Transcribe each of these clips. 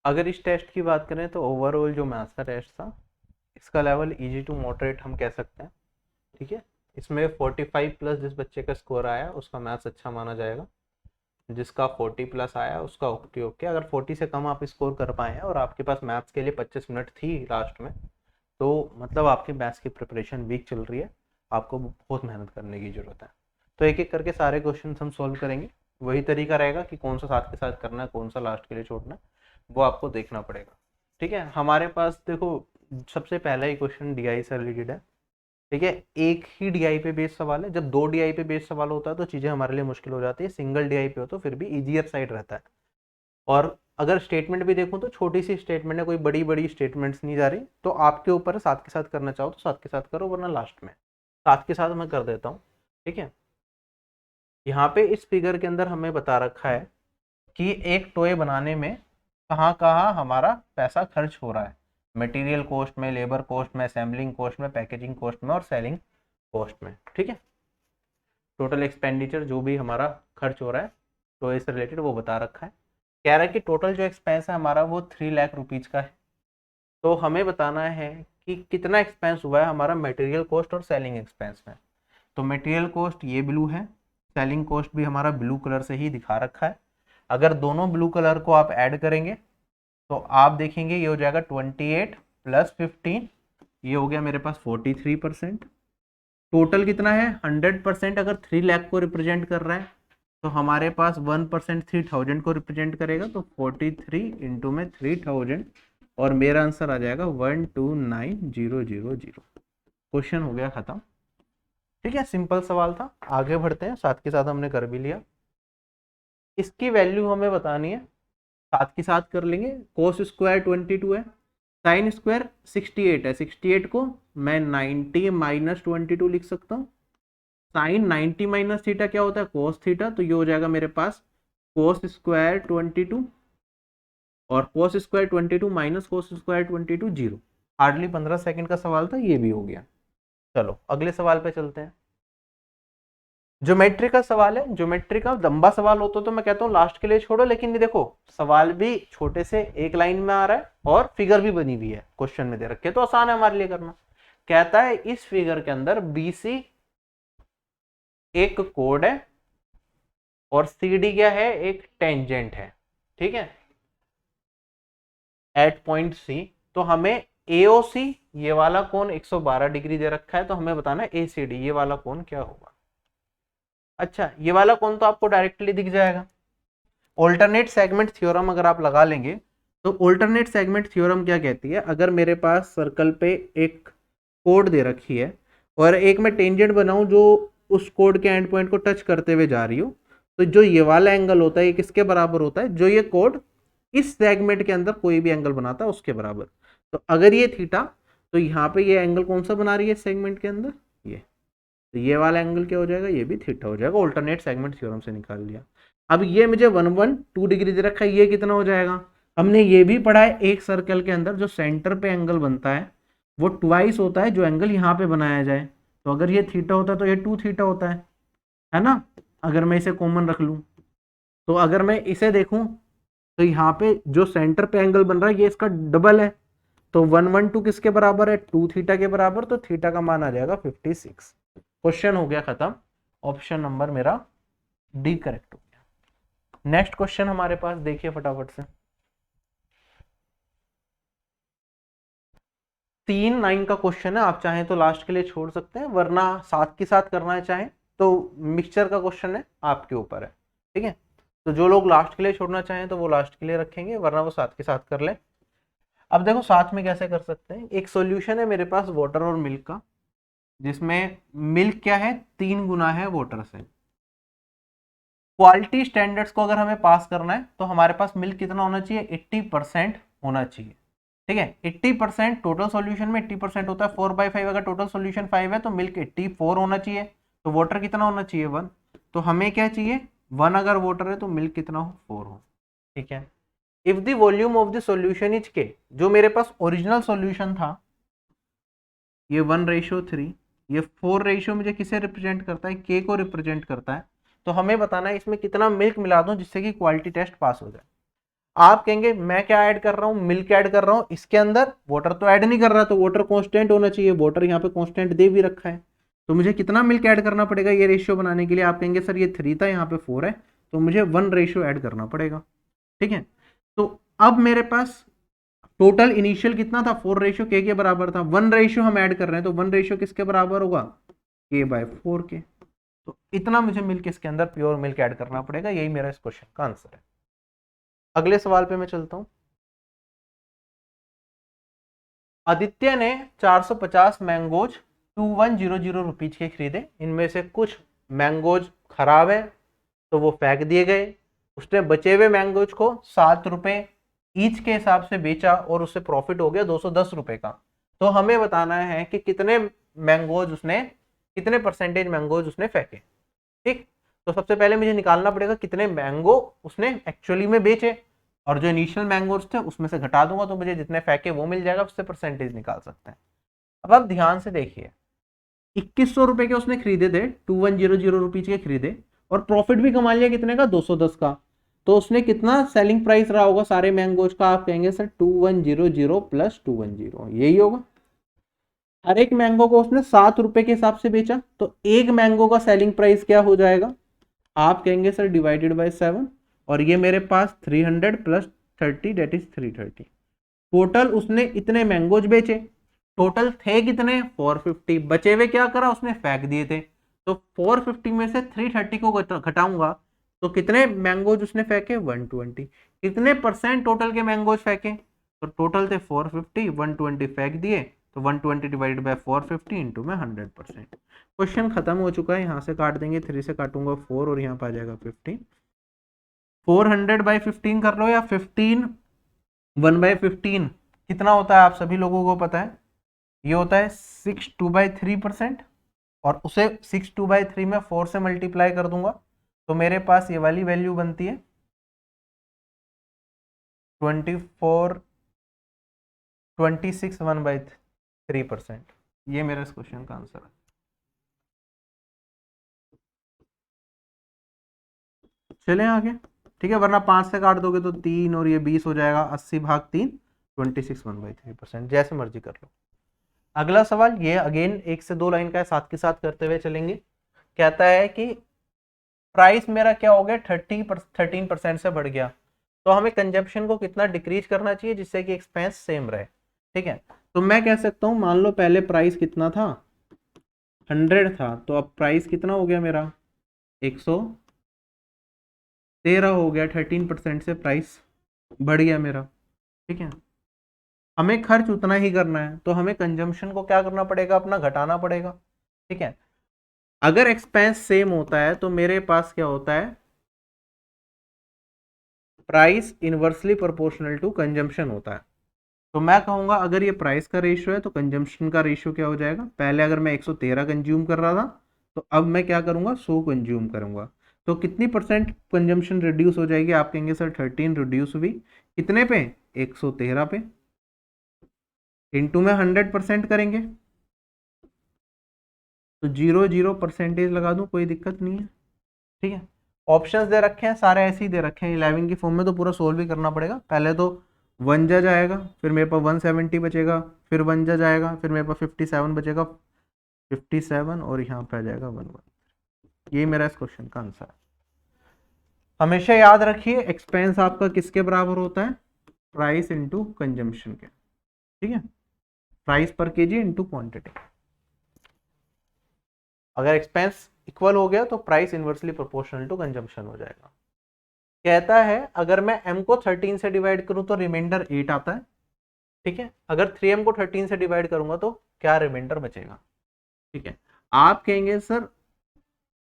अगर इस टेस्ट की बात करें तो ओवरऑल जो मैथ्स का टेस्ट था, इसका लेवल इजी टू मॉडरेट हम कह सकते हैं। ठीक है, इसमें 45 प्लस जिस बच्चे का स्कोर आया उसका मैथ्स अच्छा माना जाएगा। जिसका 40 प्लस आया उसका ओके ओके। अगर 40 से कम आप स्कोर कर पाए हैं और आपके पास मैथ्स के लिए 25 मिनट थी लास्ट में, तो मतलब आपकी मैथ्स की प्रिपरेशन वीक चल रही है, आपको बहुत मेहनत करने की ज़रूरत है। तो एक एक करके सारे क्वेश्चन हम सॉल्व करेंगे। वही तरीका रहेगा कि कौन सा साथ के साथ करना है, कौन सा लास्ट के लिए छोड़ना है, वो आपको देखना पड़ेगा। ठीक है, हमारे पास देखो सबसे पहला ही क्वेश्चन डीआई से रिलेटेड है। ठीक है, एक ही डीआई पे बेस्ड सवाल है। जब दो डीआई पे बेस्ड सवाल होता है तो चीज़ें हमारे लिए मुश्किल हो जाती है। सिंगल डीआई पे हो तो फिर भी इजियर साइड रहता है। और अगर स्टेटमेंट भी देखूं तो छोटी सी स्टेटमेंट है, कोई बड़ी बड़ी स्टेटमेंट्स नहीं जा रही, तो आपके ऊपर है, साथ के साथ करना चाहो तो साथ के साथ करो, वरना लास्ट में साथ के साथ मैं कर देता हूँ। ठीक है, यहाँ पे इस फिगर के अंदर हमें बता रखा है कि एक टॉय बनाने में कहाँ कहाँ हमारा पैसा खर्च हो रहा है। मटेरियल कॉस्ट में, लेबर कॉस्ट में, असेंबलिंग कॉस्ट में, पैकेजिंग कॉस्ट में और सेलिंग कॉस्ट में। ठीक है, टोटल एक्सपेंडिचर जो भी हमारा खर्च हो रहा है टॉय से रिलेटेड वो बता रखा है। कह रहा है कि टोटल जो एक्सपेंस है हमारा वो 3 लाख रुपीज़ का है। तो हमें बताना है कि कितना एक्सपेंस हुआ है हमारा मटेरियल कॉस्ट और सेलिंग एक्सपेंस में। तो मटेरियल कॉस्ट ये ब्लू है, सेलिंग कॉस्ट भी हमारा ब्लू कलर से ही दिखा रखा है। अगर दोनों ब्लू कलर को आप ऐड करेंगे तो आप देखेंगे ये हो जाएगा 28 प्लस 15, ये हो गया मेरे पास 43%। टोटल कितना है 100%। अगर 3 लाख को रिप्रेजेंट कर रहा है तो हमारे पास 1% 3000 को रिप्रेजेंट करेगा, तो 43 इंटू में 3000 और मेरा आंसर आ जाएगा 129000। क्वेश्चन हो गया खत्म। ठीक है, सिंपल सवाल था। आगे बढ़ते हैं, साथ के साथ हमने कर भी लिया। इसकी वैल्यू हमें बतानी है, साथ के साथ कर लेंगे। कोस स्क्वायर 22 है, साइन स्क्वायर 68 है। 68 को मैं 90 माइनस 22 लिख सकता हूँ। साइन 90 माइनस थीटा क्या होता है, कोस थीटा। तो ये हो जाएगा मेरे पास कोस स्क्वायर 22 और cos square 22 minus cos square 22 zero. Hardly 15 second का सवाल था, ये भी हो गया। चलो अगले सवाल पे चलते हैं। ज्योमेट्री का सवाल है। ज्योमेट्री का लंबा सवाल होता तो मैं कहता हूँ लास्ट के लिए छोड़ो, लेकिन ये देखो सवाल भी छोटे से एक लाइन में आ रहा है और फिगर भी बनी हुई है, क्वेश्चन में दे रखे, तो आसान है हमारे लिए करना। कहता है इस फिगर के अंदर बीसी एक कोड है और सीडी क्या है, एक टेंजेंट है। ठीक है, एट पॉइंट सी। तो हमें एओसी ये वाला कोण 112 डिग्री दे रखा है, तो हमें बताना है एसीडी ये वाला कोण क्या होगा। अच्छा, ये वाला कोण तो आपको डायरेक्टली दिख जाएगा। ऑल्टरनेट सेगमेंट थ्योरम अगर आप लगा लेंगे तो ऑल्टरनेट सेगमेंट थ्योरम क्या कहती है, अगर मेरे पास सर्कल पे एक कोड दे रखी है और एक मैं टेंजेंट बनाऊं जो उस कोड के एंड पॉइंट को टच करते हुए जा रही हो, तो जो ये वाला एंगल होता है ये किसके बराबर होता है, जो ये कोड इस सेगमेंट के अंदर कोई भी एंगल बनाता है उसके बराबर। तो अगर ये थीटा, तो यहाँ पे ये एंगल कौन सा बना रही है सेगमेंट के अंदर, ये। तो ये वाला एंगल क्या हो जाएगा, ये भी थीटा हो जाएगा। ऑल्टरनेट सेगमेंट थ्योरम से निकाल लिया। अब ये मुझे 112 डिग्री दे रखा है, ये कितना हो जाएगा। हमने ये भी पढ़ा है, एक सर्कल के अंदर जो सेंटर पे एंगल बनता है वो ट्वाइस होता है जो एंगल यहाँ पे बनाया जाए। तो अगर ये थीटा होता है तो ये 2 थीटा होता है ना। अगर मैं इसे कॉमन रख लूँ, तो अगर मैं इसे देखूं तो यहाँ पे जो सेंटर पे एंगल बन रहा है ये इसका डबल है। तो 112 किसके बराबर है, 2 थीटा के बराबर। तो थीटा का मान आ जाएगा 56। क्वेश्चन हो गया खत्म। ऑप्शन नंबर मेरा डी करेक्ट हो गया। नेक्स्ट क्वेश्चन हमारे पास देखिए फटाफट से। 3-9 का क्वेश्चन है, आप चाहें तो लास्ट के लिए छोड़ सकते हैं, वरना साथ के साथ करना है चाहें तो। मिक्सचर का क्वेश्चन है, आपके ऊपर है। ठीक है, तो जो लोग लास्ट के लिए छोड़ना चाहें तो वो लास्ट के लिए रखेंगे, वरना वो साथ के साथ कर लें। अब देखो साथ में कैसे कर सकते हैं। एक सॉल्यूशन है मेरे पास वाटर और मिल्क का, जिसमें मिल्क क्या है, 3 गुना है वाटर से। क्वालिटी स्टैंडर्ड्स को अगर हमें पास करना है तो हमारे पास मिल्क कितना होना चाहिए, 80% होना चाहिए। ठीक है, 80% टोटल सॉल्यूशन में 80% होता है। 4/5 अगर टोटल सॉल्यूशन 5 है तो मिल्क 84 होना चाहिए। तो वाटर कितना होना चाहिए, 1। तो हमें क्या चाहिए, 1 अगर वाटर है तो मिल्क कितना हो, 4 हो। ठीक है, if the volume of the solution is के, जो मेरे पास ओरिजिनल सॉल्यूशन था ये 1:3, ये 4 रेशियो मुझे किसे रिप्रेजेंट करता है, के को रिप्रेजेंट करता है। तो हमें बताना है इसमें कितना मिल्क मिला दूं जिससे कि क्वालिटी टेस्ट पास हो जाए। आप कहेंगे मैं क्या ऐड कर रहा हूँ, मिल्क ऐड कर रहा हूँ, इसके अंदर वाटर तो ऐड नहीं कर रहा, तो वाटर कांस्टेंट होना चाहिए, वाटर यहाँ पे कांस्टेंट दे भी रखा है, तो मुझे कितना मिल्क ऐड करना पड़ेगा ये रेशियो बनाने के लिए? आप कहेंगे सर ये 3 था, यहाँ पे 4 है, तो मुझे 1 रेशियो ऐड करना पड़ेगा। ठीक है, तो अब मेरे पास टोटल इनिशियल कितना था, 4 रेशियो के बराबर था, 1 रेशियो हम ऐड कर रहे हैं, तो 1 रेशियो किसके बराबर होगा, k/4 के। तो इतना मुझे मिल्क इसके अंदर प्योर मिल्क ऐड करना पड़ेगा, यही मेरा इस क्वेश्चन का आंसर है। अगले सवाल पे मैं चलता हूं। आदित्य ने 450 मैंगोज 2100 रुपीज के खरीदे, इनमें से कुछ मैंगोज खराब है तो वो फेंक दिए गए, उसने बचे हुए मैंगोज को 7 रुपए ईच के हिसाब से बेचा और उससे प्रॉफिट हो गया 210 रुपए का। तो हमें बताना है कि कितने मैंगोज उसने, कितने परसेंटेज मैंगोज उसने फेंके। ठीक, तो सबसे पहले मुझे निकालना पड़ेगा कितने मैंगो उसने एक्चुअली में बेचे, और जो इनिशियल मैंगोज थे उसमें से घटा दूंगा तो मुझे जितने फेंके वो मिल जाएगा, उससे परसेंटेज निकाल सकते हैं। अब आप ध्यान से देखिए, 2100 रुपए के उसने खरीदे थे, 2100 रुपीज के खरीदे, और प्रॉफिट भी कमा लिया कितने का, 210 का। तो उसने कितना सेलिंग प्राइस रहा होगा सारे मैंगोज का, आप कहेंगे सर 2100 प्लस 210, यही होगा। हर एक मैंगो को उसने 7 रुपए के हिसाब से बेचा, तो एक मैंगो का सेलिंग प्राइस क्या हो जाएगा, आप कहेंगे सर डिवाइडेड बाय 7, और ये मेरे पास 300 प्लस 30 डेट इज 330। टोटल उसने इतने मैंगोज बेचे, टोटल थे कितने 450, बचे हुए क्या करा उसने, फेंक दिए थे। तो 450 में से 330 को घटाऊंगा तो कितने मैंगोज उसने फेंके, 120। कितने परसेंट टोटल के मैंगोज फेंके, तो टोटल थे 450, 120 फेंक दिए, तो 120 डिवाइडेड बाय 450 इंटू में 100%। क्वेश्चन खत्म हो चुका है, यहाँ से काट देंगे, 3 से काटूंगा 4 और यहाँ पर आ जाएगा 15। 400/15 कर लो, या 15 1/15 कितना होता है आप सभी लोगों को पता है, ये होता है 62/3%, और उसे 62/3 में 4 से मल्टीप्लाई कर दूंगा तो मेरे पास ये वाली वैल्यू बनती है 26 1/3%। ये मेरा इस क्वेश्चन का आंसर है। चलें आगे, ठीक है, वरना 5 से काट दोगे तो 3 और ये 20 हो जाएगा, 80/3, 26 1/3%, जैसे मर्जी कर लो। अगला सवाल ये अगेन 1 से 2 लाइन का है, साथ के साथ करते हुए चलेंगे। कहता है कि प्राइस मेरा क्या हो गया, 13% से बढ़ गया, तो हमें कंजप्शन को कितना डिक्रीज करना चाहिए जिससे कि एक्सपेंस सेम रहे। ठीक है, तो मैं कह सकता हूं, मान लो पहले प्राइस कितना था, 100 था, तो अब प्राइस कितना हो गया मेरा, 113 हो गया, 13% से प्राइस बढ़ गया मेरा। ठीक है, हमें खर्च उतना ही करना है, तो हमें कंजम्पशन को क्या करना पड़ेगा, अपना घटाना पड़ेगा। ठीक है, अगर एक्सपेंस सेम होता है तो मेरे पास क्या होता है, price inversely proportional to consumption होता है। तो मैं कहूंगा अगर ये प्राइस का रेशियो है तो कंजम्पशन का रेशियो क्या हो जाएगा, पहले अगर मैं 113 कंज्यूम कर रहा था तो अब मैं क्या करूंगा, 100 कंज्यूम करूंगा, तो कितनी परसेंट कंजम्पशन रिड्यूस हो जाएगी, आप कहेंगे सर 13 रिड्यूस हुई, कितने पे, 113 पे, इंटू में 100% करेंगे, तो 0 परसेंटेज लगा दूं, कोई दिक्कत नहीं है। ठीक है, ऑप्शंस दे रखे हैं सारे, ऐसे ही दे रखे हैं 11 की फॉर्म में, तो पूरा सोल्व भी करना पड़ेगा। पहले तो 1 जा जाएगा, फिर मेरे पास 170 बचेगा, फिर 1 जा जाएगा, फिर मेरे पास 57 बचेगा, 57 और यहाँ पे आ जाएगा 11। ये मेरा इस क्वेश्चन का आंसर है। हमेशा याद रखिए एक्सपेंस आपका किसके बराबर होता है, प्राइस इंटू कंजम्पशन के। ठीक है, प्राइस पर केजी इंटू क्वांटिटी। अगर एक्सपेंस इक्वल हो गया तो price inversely proportional to consumption हो जाएगा। कहता है अगर मैं m को 13 से डिवाइड करूं तो रिमाइंडर 8 आता है। ठीक है, अगर 3m को 13 से डिवाइड करूंगा तो क्या रिमाइंडर बचेगा। ठीक है, आप कहेंगे सर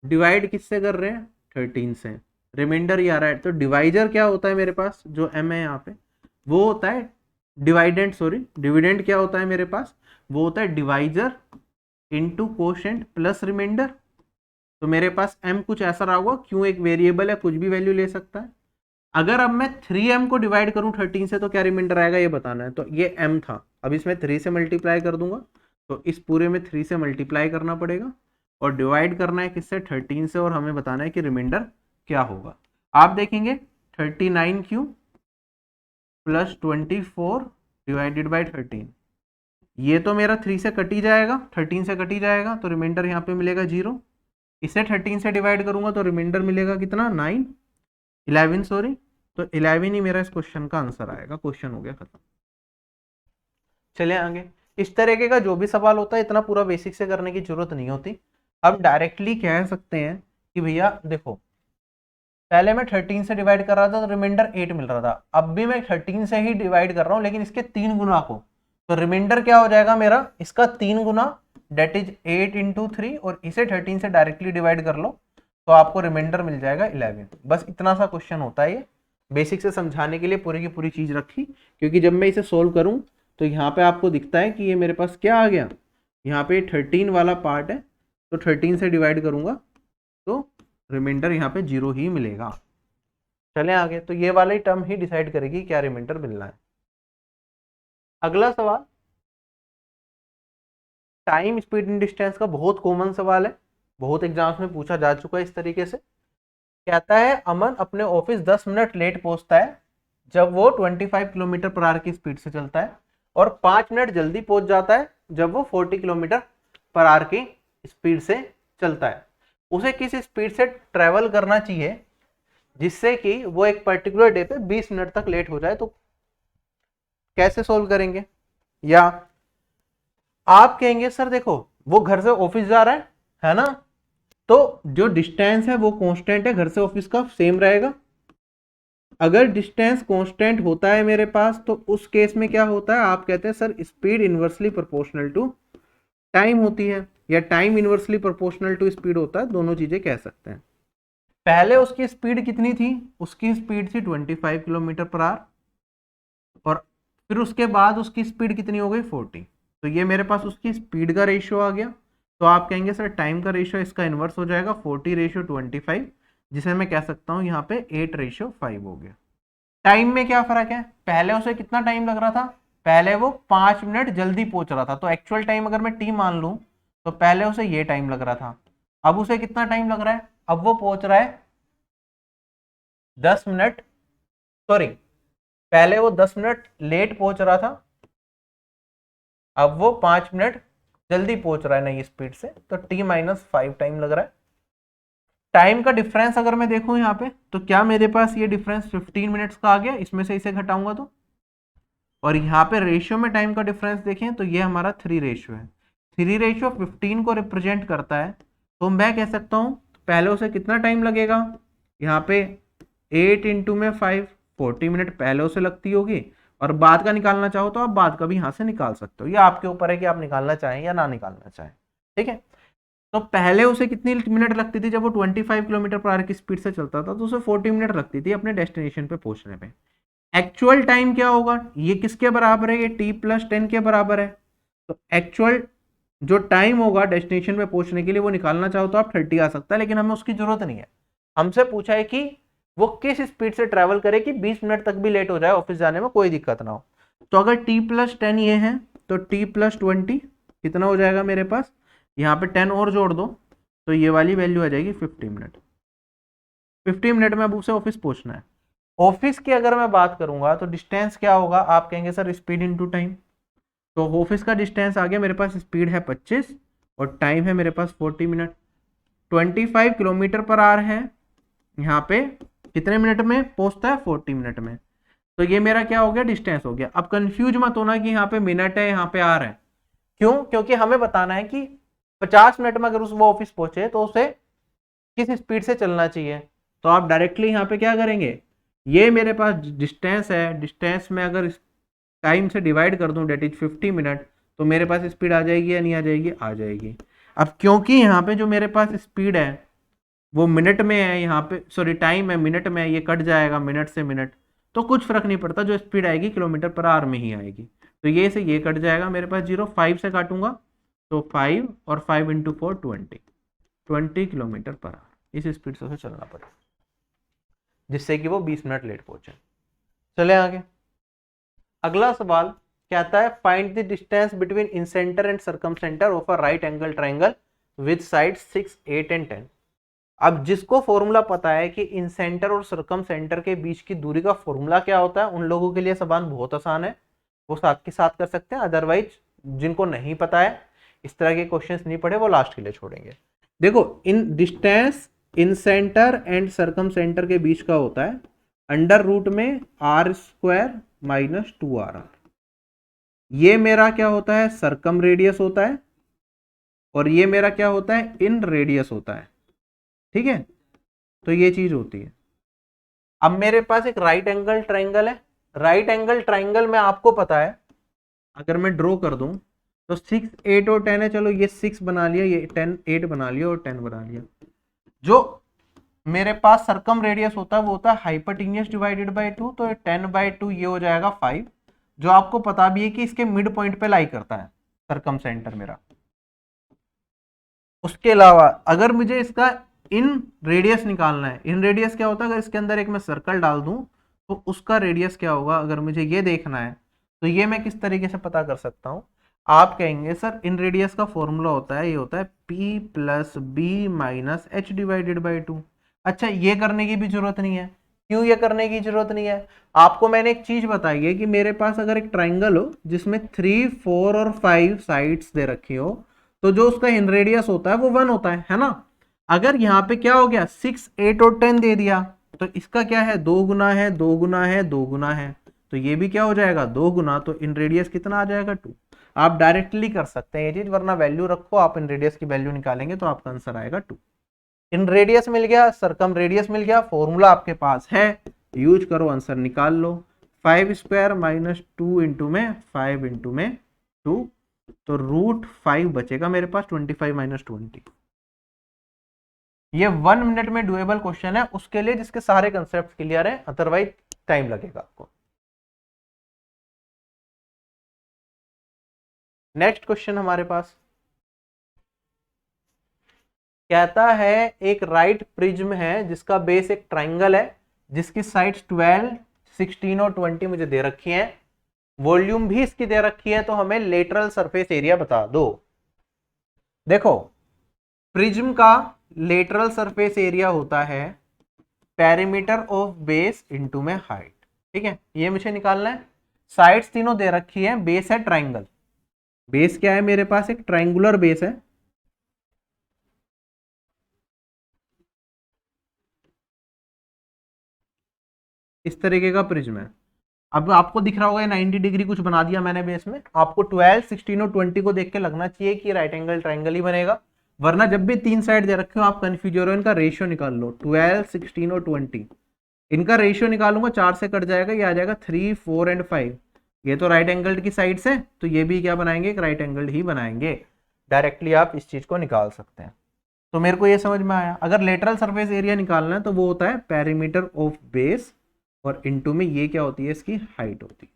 डिवाइड किससे कर रहे हैं, 13 से, रिमाइंडर ही आ रहा है, तो डिवाइजर क्या होता है मेरे पास, जो m है यहाँ पे वो होता है डिवाइडेंट, सॉरी डिविडेंड क्या होता है मेरे पास, वो होता है divisor into quotient plus reminder. तो मेरे पास m कुछ ऐसा रहा होगा, क्यों एक वेरिएबल है कुछ भी वैल्यू ले सकता है। अगर अब मैं 3m को डिवाइड करूं 13 से तो क्या रिमाइंडर आएगा ये बताना है, तो ये m था, अब इसमें 3 से मल्टीप्लाई कर दूंगा, तो इस पूरे में 3 से मल्टीप्लाई करना पड़ेगा और डिवाइड करना है किससे, 13 से, और हमें बताना है कि रिमाइंडर क्या होगा। आप देखेंगे 39 क्यों, प्लस 24 डिवाइडेड बाई 13। ये तो मेरा 3 से कट ही जाएगा, 13 से कट ही जाएगा, तो रिमाइंडर यहाँ पे मिलेगा 0। इसे 13 से डिवाइड करूंगा तो रिमाइंडर मिलेगा कितना, 9, 11 सॉरी, तो 11 ही मेरा इस क्वेश्चन का आंसर आएगा। क्वेश्चन हो गया खत्म। चलिए आगे। इस तरीके का जो भी सवाल होता है इतना पूरा बेसिक से करने की जरूरत नहीं होती। हम डायरेक्टली कह सकते हैं कि भैया देखो, पहले मैं 13 से डिवाइड कर रहा था तो रिमाइंडर 8 मिल रहा था, अब भी मैं 13 से ही डिवाइड कर रहा हूं लेकिन इसके 3 गुना को, तो रिमाइंडर क्या हो जाएगा मेरा, इसका 3 गुना, डेट इज 8 इंटू 3, और इसे 13 से डायरेक्टली डिवाइड कर लो तो आपको रिमाइंडर मिल जाएगा 11। बस इतना सा क्वेश्चन होता है ये, बेसिक से समझाने के लिए पूरी की पूरी चीज रखी, क्योंकि जब मैं इसे सोल्व करूं तो यहाँ पे आपको दिखता है कि ये मेरे पास क्या आ गया, यहाँ पे 13 वाला पार्ट है, तो 13 से डिवाइड करूंगा तो रिमाइंडर यहाँ पे 0 ही मिलेगा। चलें आगे। तो ये वाली टर्म ही डिसाइड करेगी क्या रिमाइंडर मिलना है। अगला सवाल टाइम स्पीड एंड डिस्टेंस का बहुत कॉमन सवाल है, बहुत एग्जाम्स में पूछा जा चुका है इस तरीके से। कहता है अमन अपने ऑफिस 10 मिनट लेट पहुंचता है जब वो 25 किलोमीटर पर आवर की स्पीड से चलता है, और 5 मिनट जल्दी पहुंच जाता है जब वो 40 किलोमीटर पर आवर की स्पीड से चलता है। उसे किस स्पीड से ट्रेवल करना चाहिए जिससे कि वो एक पर्टिकुलर डे पे 20 मिनट तक लेट हो जाए, तो कैसे सोल्व करेंगे? या आप कहेंगे सर देखो वो घर से ऑफिस जा रहा है ना, तो जो डिस्टेंस है वो कांस्टेंट है, घर से ऑफिस का सेम रहेगा। अगर डिस्टेंस कांस्टेंट होता है मेरे पास तो उस केस में क्या होता है, आप कहते हैं sir speed inversely proportional to time होती है, या time inversely proportional to speed होता है, दोनों चीजें कह सकते हैं। पहले उसकी स्पीड कितनी थी, उसकी स्पीड थी 25 किलोमीटर पर आवर, और फिर उसके बाद उसकी स्पीड कितनी हो गई 40, तो ये मेरे पास उसकी स्पीड का रेशियो आ गया। तो आप कहेंगे सर टाइम का रेशियो इसका इनवर्स हो जाएगा 40/25, जिसे मैं कह सकता हूं यहाँ पे 8/5 हो गया। टाइम में क्या फर्क है, पहले उसे कितना टाइम लग रहा था, पहले वो 5 मिनट जल्दी पहुंच रहा था, तो एक्चुअल टाइम अगर मैं टी मान लूं तो पहले उसे ये टाइम लग रहा था, अब उसे कितना टाइम लग रहा है, अब वो पहुंच रहा है 10 मिनट, सॉरी पहले वो 10 मिनट लेट पहुंच रहा था, अब वो 5 मिनट जल्दी पहुंच रहा है नई स्पीड से, तो t-5 टाइम लग रहा है। टाइम का डिफरेंस अगर मैं देखूं यहाँ पे तो क्या मेरे पास ये डिफरेंस 15 मिनट्स का आ गया, इसमें से इसे घटाऊंगा तो, और यहाँ पे रेशियो में टाइम का डिफरेंस देखें तो ये हमारा 3 रेशियो है, 3 रेशियो 15 को रिप्रेजेंट करता है, तो मैं कह सकता हूँ पहले उसे कितना टाइम लगेगा, यहाँ पे 8 इंटू में 5, 40 मिनट पहले उसे लगती होगी, और बाद का निकालना चाहो तो आप बाद का भी यहाँ से निकाल सकते हो, ये आपके ऊपर है कि आप निकालना चाहें या ना निकालना चाहें। ठीक है, तो पहले उसे कितनी मिनट लगती थी, जब वो 25 किलोमीटर पर आवर की स्पीड से चलता था तो उसे 40 मिनट लगती थी अपने डेस्टिनेशन पे पहुंचने पे। एक्चुअल टाइम क्या होगा, ये किसके बराबर है, ये t+10 के बराबर है, तो एक्चुअल जो टाइम होगा डेस्टिनेशन पे पहुंचने के लिए वो निकालना चाहो तो आप 30 आ सकता है, लेकिन हमें उसकी जरूरत नहीं है। हमसे पूछा है कि वो किस स्पीड से ट्रेवल करे कि 20 मिनट तक भी लेट हो जाए ऑफिस जाने में, कोई दिक्कत ना हो। तो अगर t+10 ये है तो t+20 कितना हो जाएगा मेरे पास, यहाँ पे 10 और जोड़ दो तो ये वाली वैल्यू आ जाएगी 50 मिनट। 50 मिनट में अब उसे ऑफिस पहुंचना है। ऑफिस की अगर मैं बात करूंगा तो डिस्टेंस क्या होगा, आप कहेंगे सर स्पीड इनटू टाइम, तो ऑफिस का डिस्टेंस आ गया मेरे पास, स्पीड है 25 और टाइम है मेरे पास 40 मिनट। 25 किलोमीटर पर आवर है, यहाँ पे कितने मिनट में पहुंचता है, 40 मिनट में, तो ये मेरा क्या हो गया, डिस्टेंस हो गया। अब कंफ्यूज मत होना कि यहाँ पे मिनट है यहाँ पे आवर है, क्यों, क्योंकि हमें बताना है कि 50 मिनट में अगर वो ऑफिस पहुंचे तो उसे किस स्पीड से चलना चाहिए, तो आप डायरेक्टली यहाँ पे क्या करेंगे, ये मेरे पास डिस्टेंस है, डिस्टेंस में अगर टाइम से डिवाइड कर दूं डेट इज 50 मिनट, तो मेरे पास स्पीड आ जाएगी या नहीं आ जाएगी, आ जाएगी। अब क्योंकि यहाँ पे जो मेरे पास स्पीड है वो मिनट में है, यहाँ पे सॉरी टाइम है मिनट में है, ये कट जाएगा मिनट से मिनट, तो कुछ फर्क नहीं पड़ता, जो स्पीड आएगी किलोमीटर पर आवर में ही आएगी, तो ये से ये कट जाएगा मेरे पास 0, 5 से काटूंगा तो 5 और 5 इंटू 4 20 किलोमीटर पर आवर, इस स्पीड से उसे चलना पड़ेगा जिससे कि वो 20 मिनट लेट पहुंचे। चले आगे। अगला सवाल कहता है find the distance between incentre and circumcentre of a right angle triangle with side 6, 8 and 10। अब जिसको फॉर्मूला पता है कि इन सेंटर और सर्कम सेंटर के बीच की दूरी का फॉर्मूला क्या होता है, उन लोगों के लिए सवाल बहुत आसान है, वो साथ के साथ कर सकते हैं। अदरवाइज जिनको नहीं पता है, इस तरह के क्वेश्चंस नहीं पढ़े, वो लास्ट के लिए छोड़ेंगे। देखो, इन distance incentre and circumcentre के बीच का होता है अंडर रूट में r² माइनस 2r। ये मेरा क्या होता है, सर्कम रेडियस होता है, और ये मेरा क्या होता है, इन रेडियस होता है। ठीक है, तो ये चीज होती है। अब मेरे पास एक राइट एंगल ट्राइंगल है। राइट एंगल ट्राइंगल में आपको पता है, अगर मैं ड्रॉ कर दूं तो 6, 8 और 10 है। चलो ये 6 बना लिया, ये 10, 8 बना लिया और 10 बना लिया। जो मेरे पास सर्कम रेडियस होता है वो होता है हाइपोटेन्यूस डिवाइडेड बाय 2, तो 10/2 ये हो जाएगा 5, जो आपको पता भी है कि इसके मिड पॉइंट पे लाई करता है सर्कम सेंटर मेरा। उसके अलावा अगर मुझे इसका इन रेडियस निकालना है, इन रेडियस क्या होता है, अगर इसके अंदर एक मैं सर्कल डाल दूं तो उसका रेडियस क्या होगा, अगर मुझे ये देखना है तो ये मैं किस तरीके से पता कर सकता हूं। आप कहेंगे सर इन रेडियस का फॉर्मूला होता है, ये होता है p plus B minus H divided by 2। अच्छा, ये करने की भी जरूरत नहीं है। क्यों ये करने की जरूरत नहीं है? आपको मैंने एक चीज बताई है कि मेरे पास अगर एक ट्राइंगल हो जिसमें 3, 4 और 5 साइड्स दे रखी हो, तो जो उसका इन रेडियस होता है वो 1 होता है ना। अगर यहाँ पे क्या हो गया, 6, 8 और 10 दे दिया, तो इसका क्या है, 2 गुना है, 2 गुना है, 2 गुना है, तो ये भी क्या हो जाएगा, 2 गुना। तो इन रेडियस कितना आ जाएगा, 2। आप डायरेक्टली कर सकते हैं ये चीज, वरना वैल्यू रखो, आप इन रेडियस की वैल्यू निकालेंगे तो आपका आंसर आएगा 2। इन रेडियस मिल गया, सरकम रेडियस मिल गया, फॉर्मूला आपके पास है, यूज करो, आंसर निकाल लो। 5² माइनस 2 इंटू में 5 इंटू में 2, तो √5 बचेगा मेरे पास, 25 माइनस 20। ये 1 मिनट में डुएबल क्वेश्चन है उसके लिए जिसके सारे कंसेप्ट क्लियर है, अदरवाइज टाइम लगेगा आपको। नेक्स्ट क्वेश्चन हमारे पास कहता है एक राइट प्रिज्म है जिसका बेस एक ट्राइंगल है, जिसकी साइड्स 12, 16 और 20 मुझे दे रखी हैं, वॉल्यूम भी इसकी दे रखी है, तो हमें लेटरल सरफेस एरिया बता दो। देखो, प्रिज्म का लेटरल सरफेस एरिया होता है पेरीमीटर ऑफ बेस इनटू में हाइट। ठीक है, ये मुझे निकालना है। साइड्स तीनों दे रखी है, बेस है ट्राइंगल। बेस क्या है मेरे पास, एक ट्राइंगुलर बेस है। इस तरीके का प्रिज्म है। अब आपको दिख रहा होगा 90 डिग्री कुछ बना दिया मैंने बेस में। आपको 12, 16 और 20 को देख के लगना चाहिए कि राइट एंगल ट्राइंगल ही बनेगा, वरना जब भी 3 साइड दे रखे हो आप कंफ्यूज हो रहे हो। इनका रेशियो निकाल लो, 12, 16 और 20, इनका रेशियो निकालूंगा, 4 से कट जाएगा, ये आ जाएगा 3, 4 एंड 5। ये तो राइट एंगल की साइड से, तो ये भी क्या बनाएंगे, एक राइट एंगल ही बनाएंगे। डायरेक्टली आप इस चीज को निकाल सकते हैं। तो मेरे को ये समझ में आया, अगर लेटरल सरफेस एरिया निकालना है तो वो होता है पेरीमीटर ऑफ बेस, और इनटू में ये क्या होती है, इसकी हाइट होती है।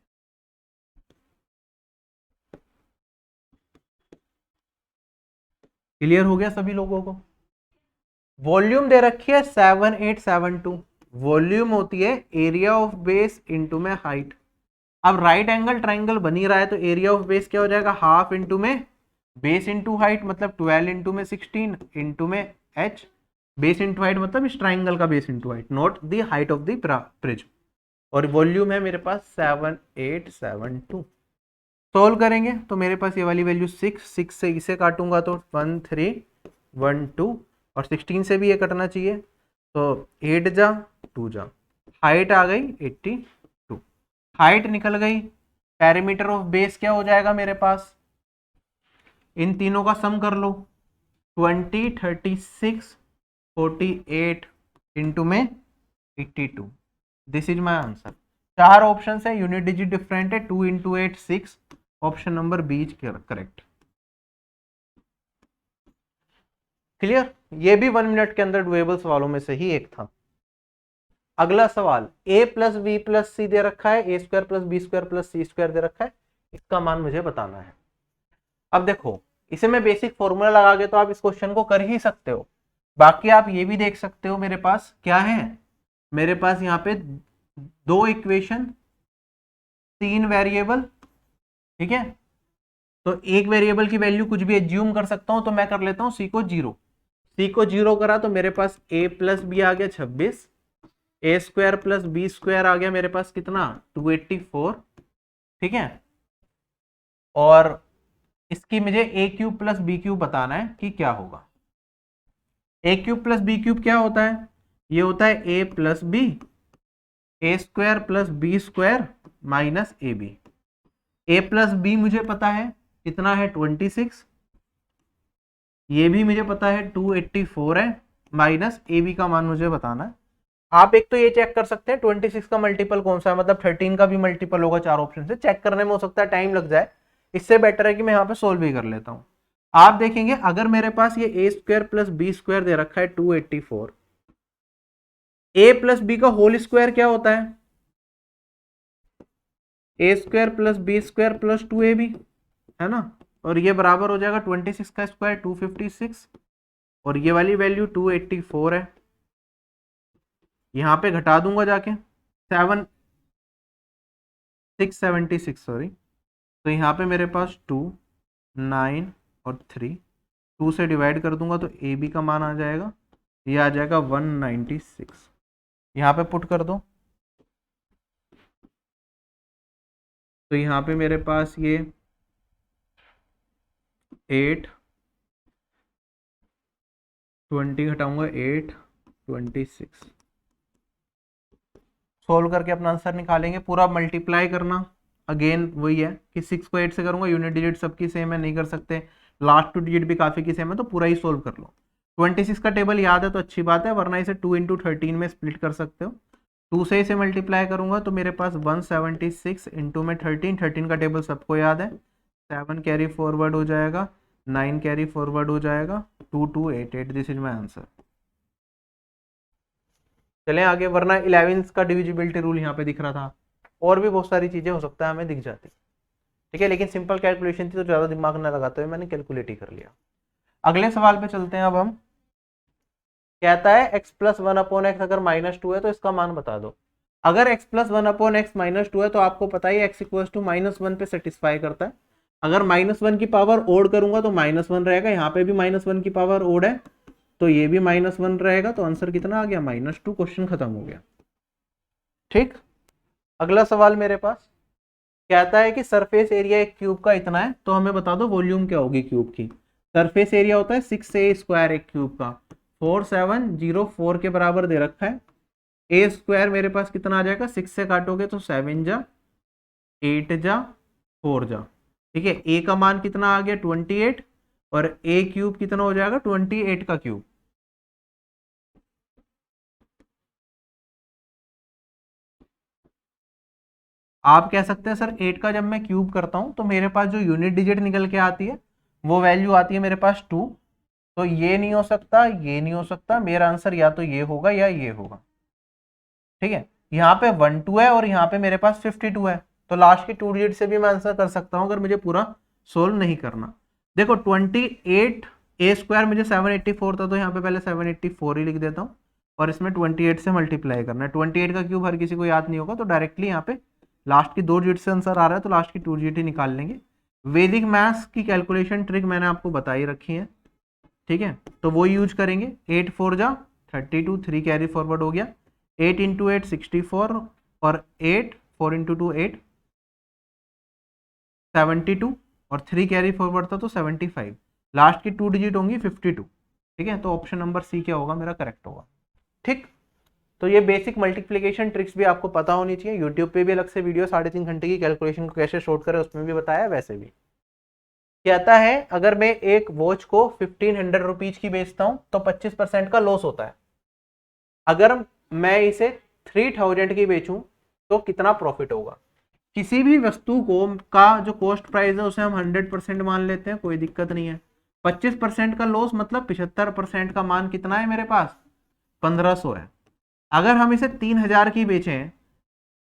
क्लियर हो गया सभी लोगों को? वॉल्यूम दे रखी है 7872, वॉल्यूम होती है एरिया ऑफ बेस इनटू में हाइट। अब राइट एंगल ट्राइंगल बन ही रहा है, तो एरिया ऑफ बेस क्या हो जाएगा, हाफ इंटू में बेस इंटू हाइट, मतलब 12 इंटू में 16 इंटू में h। बेस इंटू हाइट मतलब इस ट्राइंगल का base into height, not the height of the prism. और वॉल्यूम है मेरे पास 7872। सोल्व करेंगे तो मेरे पास ये वाली वैल्यू 6, 6 से इसे काटूंगा तो 1, 3, 1, 2, और 16 से भी ये कटना चाहिए, तो 8 जा 2 जा, हाइट आ गई 82। हाइट निकल गई, पेरीमीटर ऑफ बेस क्या हो जाएगा मेरे पास, इन तीनों का सम कर लो, 20, 36, 48 इंटू में 82। This is my answer. 4 option है, यूनिट डिजिट डिफरेंट है, 2 into 8, 6, option number B is correct. Clear? ये भी 1 मिनट के अंदर डुएबल सवालों में से ही एक था। अगला सवाल, a प्लस बी प्लस सी दे रखा है, a² plus b² plus c² दे रखा है, इसका मान मुझे बताना है। अब देखो, इसे मैं बेसिक फॉर्मूला लगा के तो आप इस क्वेश्चन को कर ही सकते हो। बाकी आप ये भी देख सकते हो, मेरे पास क्या है, मेरे पास यहाँ पे 2 इक्वेशन, 3 वेरिएबल। ठीक है, तो एक वेरिएबल की वैल्यू कुछ भी एज्यूम कर सकता हूं, तो मैं कर लेता हूं सी को 0। सी को 0 करा तो मेरे पास a प्लस बी आ गया 26, ए स्क्वायर प्लस बी स्क्वायर आ गया मेरे पास कितना 284, ठीक है। और इसकी मुझे a cube plus b cube बताना है कि क्या होगा। A cube plus b cube क्या होता है, ये होता है a plus b, a square plus b square minus a b. A plus b मुझे पता है कितना है 26, ये भी मुझे पता है 284 है, माइनस ए बी का मान मुझे बताना है। आप एक तो ये चेक कर सकते हैं 26 का मल्टीपल कौन सा है, मतलब 13 का भी मल्टीपल होगा, चार ऑप्शन से चेक करने में हो सकता है टाइम लग जाए, इससे बेटर है कि मैं यहाँ पे सोल्व भी कर लेता हूँ। आप देखेंगे अगर मेरे पास ये a square plus b square दे रखा है 284, ए प्लस बी का होल स्क्वायर क्या होता है, a square plus b square plus 2ab, है ना। और ये बराबर हो जाएगा 26 का स्क्वायर 256, और ये वाली वैल्यू 284 है, यहां पे घटा दूंगा जाके 676 सॉरी, तो यहाँ पे मेरे पास 2 9 और 3, 2 से डिवाइड कर दूंगा तो ए बी का मान आ जाएगा, ये आ जाएगा 196, यहाँ पे पुट कर दो तो यहाँ पे मेरे पास ये 8 20 घटाऊंगा 8 26, सोल्व करके अपना आंसर निकालेंगे। पूरा मल्टीप्लाई करना अगेन वही है कि 6 को 8 से करूंगा, यूनिट डिजिट सबकी सेम है, नहीं कर सकते, लास्ट 2 डिजिट भी काफी की सेम है, तो पूरा ही सोल्व कर लो। 26 का टेबल याद है तो अच्छी बात है, वरना इसे 2 इंटू 13 में स्प्लिट कर सकते हो। 2 से इसे मल्टीप्लाई करूंगा तो मेरे पास 176 इंटू में 13 का टेबल सबको याद है, 7 कैरी फॉरवर्ड हो जाएगा, 9 कैरी फॉरवर्ड हो जाएगा, 2288, दिस इज माई आंसर। चलें आगे, वरना 11 का डिविजिबिलिटी रूल यहाँ पे दिख रहा था, और भी बहुत सारी चीजें हो सकता है हमें दिख जाती, ठीक है, लेकिन सिंपल कैलकुलेशन थी तो ज्यादा दिमाग ना लगाते हुए मैंने कैलकुलेट ही कर लिया। अगले सवाल पे चलते हैं अब हम। कहता है x प्लस 1/x अगर -2 है तो इसका मान बता दो। अगर x प्लस 1/x -2 है तो आपको पता ही x इक्वल टू -1 पे सेटिस्फाई करता है। अगर -1 की पावर ओड करूंगा तो -1 रहेगा, यहाँ पे भी -1 की पावर ओड है तो ये भी -1 रहेगा, तो आंसर कितना आ गया -2, क्वेश्चन खत्म हो गया। ठीक, अगला सवाल मेरे पास कहता है कि सरफेस एरिया एक क्यूब का इतना है, तो हमें बता दो वॉल्यूम क्या होगी क्यूब की। सरफेस एरिया होता है 6a² एक क्यूब का, 4704 के बराबर दे रखा है। ए स्क्वायर मेरे पास कितना आ जाएगा, 6 से काटोगे तो 7 जा 8 जा 4 जा, ठीक है। ए का मान कितना आ गया 28, और ए क्यूब कितना हो जाएगा 28 का क्यूब। आप कह सकते हैं सर 8 का जब मैं क्यूब करता हूं तो मेरे पास जो यूनिट डिजिट निकल के आती है वो वैल्यू आती है मेरे पास 2, तो ये नहीं हो सकता, ये नहीं हो सकता, मेरा आंसर या तो ये होगा या ये होगा, ठीक है। यहाँ पे 1 2 है और यहाँ पे मेरे पास 52 है, तो लास्ट की 2 डिजिट से भी मैं आंसर कर सकता हूँ अगर मुझे पूरा सोल्व नहीं करना। देखो 28 ए स्क्वायर मुझे 784 था, तो यहाँ पे पहले 784 ही लिख देता हूँ, और इसमें 28 से मल्टीप्लाई करना है। 28 का क्यूब हर किसी को याद नहीं होगा, तो डायरेक्टली यहाँ पे लास्ट की 2 डिजिट से आंसर आ रहा है तो लास्ट की 2 डिजिट ही निकाल लेंगे। वैदिक मैथ्स की कैलकुलेशन ट्रिक मैंने आपको बताई रखी है, ठीक है, तो वो यूज करेंगे। 8 4 जा 32, 3 कैरी फॉरवर्ड हो गया, 8 इंटू 8 64, और 8 4 इंटू 2 8 72, और 3 कैरी फॉरवर्ड था तो 75, लास्ट की 2 डिजिट होंगी 52, ठीक है। तो ऑप्शन नंबर सी क्या होगा मेरा करेक्ट होगा। ठीक, तो ये बेसिक मल्टीप्लिकेशन ट्रिक्स भी आपको पता होनी चाहिए। यूट्यूब पे भी अलग से वीडियो 3.5 घंटे की कैलकुलेशन को कैसे शॉर्ट करें उसमें भी बताया, वैसे भी। कहता है अगर मैं एक वॉच को 1500 रुपीज की बेचता हूं तो 25% का लॉस होता है, अगर मैं इसे 3000 की बेचूं तो कितना प्रॉफिट होगा। किसी भी वस्तु को का जो कॉस्ट प्राइस है उसे हम 100% मान लेते हैं, कोई दिक्कत नहीं है। 25% का लॉस मतलब 75% का मान कितना है मेरे पास 1500 है। अगर हम इसे 3000 की बेचें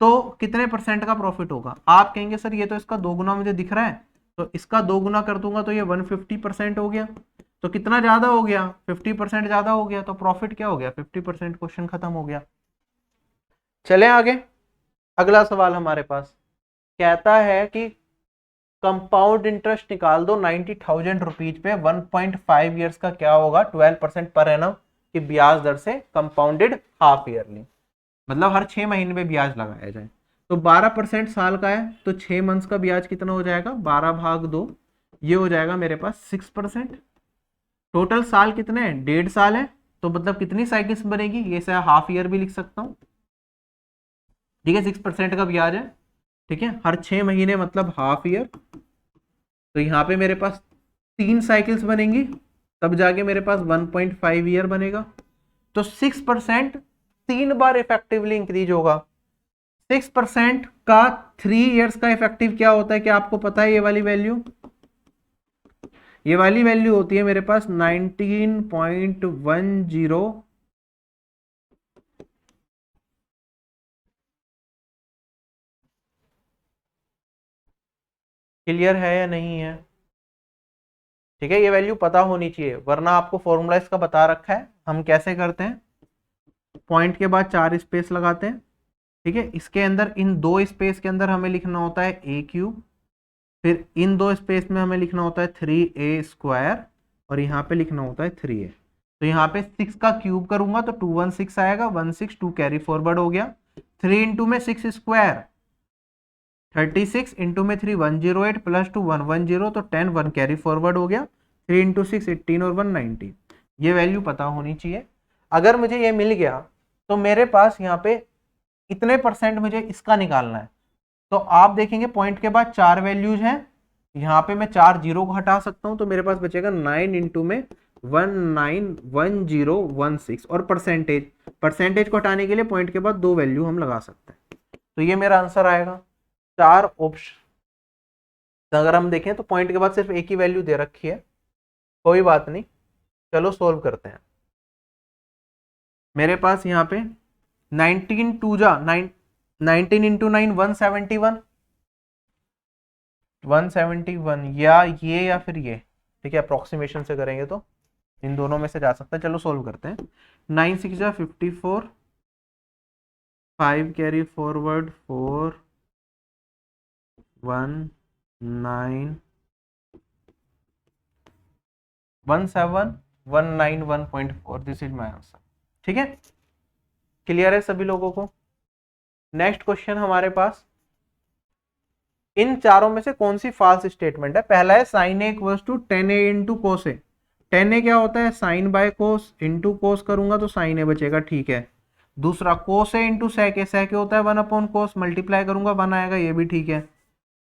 तो कितने परसेंट का प्रॉफिट होगा। आप कहेंगे सर ये तो इसका 2 गुना मुझे दिख रहा है, तो इसका 2 गुना कर दूंगा तो ये 150% हो गया, तो कितना ज्यादा हो गया 50% ज्यादा हो गया, तो प्रॉफिट क्या हो गया 50%, क्वेश्चन खत्म हो गया। चले आगे, अगला सवाल हमारे पास कहता है कि कंपाउंड इंटरेस्ट निकाल दो 90,000 रुपीज पे 1.5 ईयर्स का क्या होगा 12% पर एनम की ब्याज दर से कंपाउंडेड हाफ ईयरली, मतलब हर 6 महीने में ब्याज लगाया जाए। तो 12% साल का है तो 6 मंथ्स का ब्याज कितना हो जाएगा 12/2, ये हो जाएगा मेरे पास 6%। टोटल साल कितने हैं 1.5 साल है, तो मतलब कितनी साइकिल्स बनेगी, ये से हाफ ईयर भी लिख सकता हूँ। ठीक है 6% का ब्याज है, ठीक है हर 6 महीने मतलब हाफ ईयर। तो यहाँ पे मेरे पास 3 साइकिल्स बनेंगी, तब जाके मेरे पास 1.5 ईयर बनेगा। तो 6% 3 बार इफेक्टिवली इंक्रीज होगा। 6% का 3 ईयर्स का इफेक्टिव क्या होता है, क्या आपको पता है? ये वाली वैल्यू, ये वाली वैल्यू होती है मेरे पास 19.10। क्लियर है या नहीं है? ठीक है, ये वैल्यू पता होनी चाहिए, वरना आपको फॉर्मूला इसका बता रखा है। हम कैसे करते हैं, पॉइंट के बाद 4 स्पेस लगाते हैं, ठीक है। इसके अंदर इन 2 स्पेस के अंदर हमें लिखना होता है ए क्यूब, फिर इन 2 स्पेस में हमें लिखना होता है 3a², और यहाँ पे लिखना होता है 3a। तो यहाँ पे 6 का क्यूब करूंगा तो 216 आएगा, 162 कैरी फॉरवर्ड हो गया। 3 इंटू में 6² 36, इंटू में 3 108, प्लस 2 110, तो 10 1 कैरी फॉरवर्ड हो गया। 3 इंटू 6 18 और 190। ये वैल्यू पता होनी चाहिए। अगर मुझे ये मिल गया तो मेरे पास यहाँ पे इतने परसेंट मुझे इसका निकालना है। तो आप देखेंगे पॉइंट के बाद 4 वैल्यूज हैं, यहाँ पे मैं 4 जीरो को हटा सकता हूँ, तो मेरे पास बचेगा 9 इंटू में 191016, और परसेंटेज, परसेंटेज को हटाने के लिए पॉइंट के बाद 2 वैल्यू हम लगा सकते हैं। तो ये मेरा आंसर आएगा। 4 ऑप्शन अगर हम देखें तो पॉइंट के बाद सिर्फ एक ही वैल्यू दे रखी है, कोई बात नहीं, चलो सोल्व करते हैं। मेरे पास यहाँ पे 19 2 जा 19 इंटू 9 171 या ये या फिर ये, ठीक है अप्रोक्सीमेशन से करेंगे तो इन दोनों में से जा सकता है। चलो सोल्व करते हैं। 9 6 जा 54, 5 carry forward 4 1 9 17191.4, this is my answer. ठीक है, क्लियर है सभी लोगों को? नेक्स्ट क्वेश्चन हमारे पास, इन चारों में से कौन सी फॉल्स स्टेटमेंट है? पहला है sine A equals to 10a into cos A. 10a क्या होता है, sine by cos, into cos करूंगा तो साइन ए बचेगा, ठीक है। दूसरा कोस ए इंटू सेक ए, सेक ए होता है 1 कोस, मल्टीप्लाई करूंगा 1 आएगा, ये भी ठीक है,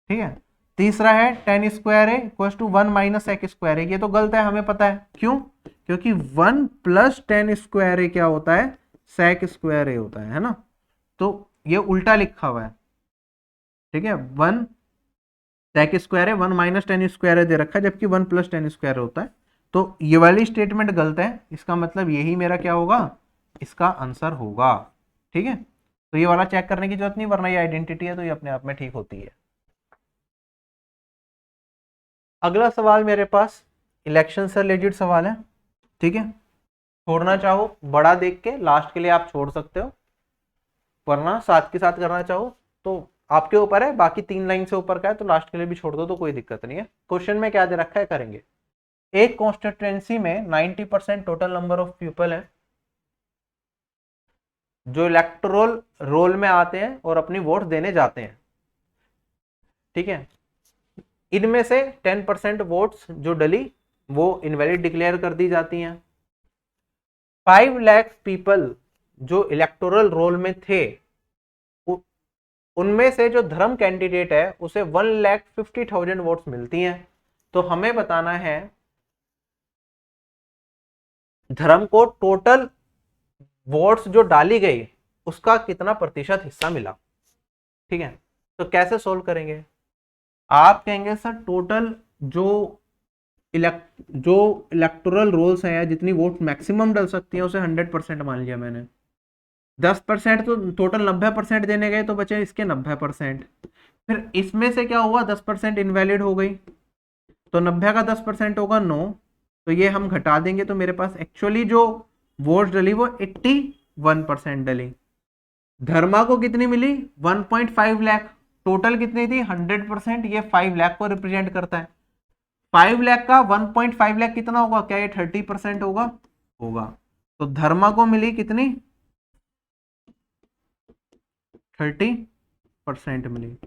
ठीक है। तीसरा है 10² ए इक्वल्स टू 1 माइनस sec² ए, ये तो गलत है, हमें पता है क्यों, क्योंकि 1 प्लस 10² ए क्या होता है, sec² ए होता है ना। तो ये उल्टा लिखा हुआ है, ठीक है। 1 sec² ए 1 माइनस 10² ए दे रखा है, जबकि 1 प्लस 10² होता है। तो ये वाली स्टेटमेंट गलत है, इसका मतलब यही मेरा क्या होगा, इसका आंसर होगा। ठीक है, तो ये वाला चेक करने की जरूरत नहीं, वरना ये आइडेंटिटी है तो ये अपने आप में ठीक होती है। अगला सवाल मेरे पास इलेक्शन से रिलेटेड सवाल है, ठीक है। छोड़ना चाहो बड़ा देख के लास्ट के लिए आप छोड़ सकते हो, वरना साथ के साथ करना चाहो तो आपके ऊपर है। बाकी 3 लाइन से ऊपर का है तो लास्ट के लिए भी छोड़ दो तो कोई दिक्कत नहीं है। क्वेश्चन में क्या दे रखा है करेंगे। एक कॉन्स्टिट्यूएंसी में 90% टोटल नंबर ऑफ पीपल है जो इलेक्टोरल रोल में आते हैं और अपनी वोट देने जाते हैं, ठीक है। इनमें से 10% वोट्स जो डली वो इनवैलिड डिक्लेयर कर दी जाती हैं। 5 लाख पीपल जो इलेक्टोरल रोल में थे उनमें से जो धर्म कैंडिडेट है उसे 1,50,000 वोट्स मिलती हैं। तो हमें बताना है धर्म को टोटल वोट्स जो डाली गई उसका कितना प्रतिशत हिस्सा मिला, ठीक है। तो कैसे सोल्व करेंगे, आप कहेंगे सर टोटल जो इलेक्टोरल रोल्स हैं, जितनी वोट मैक्सिमम डल सकती है उसे 100% मान लिया मैंने। 10% तो टोटल 90% देने गए तो बचे इसके 90%। फिर इसमें से क्या हुआ, 10% इनवैलिड हो गई, तो 90 का 10% होगा 9, तो ये हम घटा देंगे तो मेरे पास एक्चुअली जो वोट डली वो 81% डली। धर्मा को कितनी मिली, 1.5 लाख टोटल कितनी थी 100%, ये 5 लाख को रिप्रेजेंट करता है। 5 लाख का 1.5 लाख कितना होगा, क्या ये 30% होगा? होगा। तो धर्मा को मिली कितनी, 30% मिली।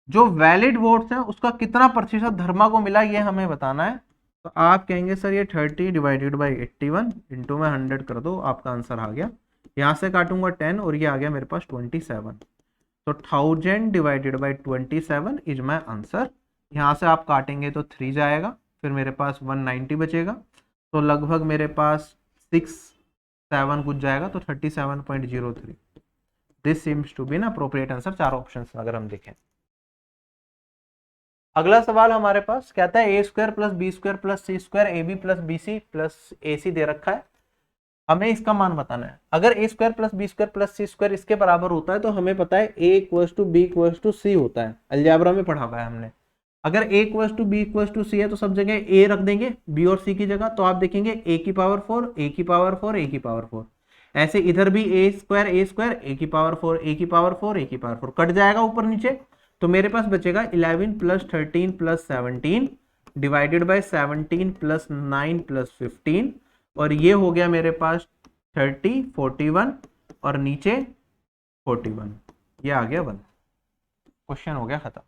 जो वैलिड वोट्स हैं उसका कितना प्रतिशत धर्मा को मिला ये हमें बताना है। तो आप कहेंगे सर ये 30 डिवाइडेड बाई 81 इंटू में 100 कर दो, आपका आंसर आ गया। यहाँ से काटूंगा 10 और ये आ गया मेरे पास 27। तो 1000 divided by 27 is my answer. यहाँ से आप काटेंगे तो 3 जाएगा, फिर मेरे पास 190 बचेगा। तो लगभग मेरे पास 6-7 कुछ जाएगा, तो 37.03। दिस सीम्स टू बी ना अप्रोप्रिएट आंसर, चार ऑप्शन अगर हम देखें। अगला सवाल हमारे पास कहता है a square plus b square plus c square a b plus b c plus a c दे रखा है, हमें इसका मान बताना है। अगर a square plus b square plus c square इसके बराबर होता है तो हमें पता है a equals to b equals to सी होता है, अलजेब्रा में पढ़ा हुआ है हमने। अगर a equals to b equals to c है तो सब जगह ए रख देंगे बी और सी की जगह, तो आप देखेंगे ए की पावर 4 ए की पावर 4 ए की पावर 4। ऐसे इधर भी ए स्क्वायर ए की पावर 4 ए की पावर 4 ए की पावर 4 कट जाएगा ऊपर नीचे, तो मेरे पास बचेगा 11 plus 13 plus 17 divided by 17 plus 9 plus 15, और ये हो गया मेरे पास 30 41 और नीचे 41, ये आ गया 1। क्वेश्चन हो गया खत्म।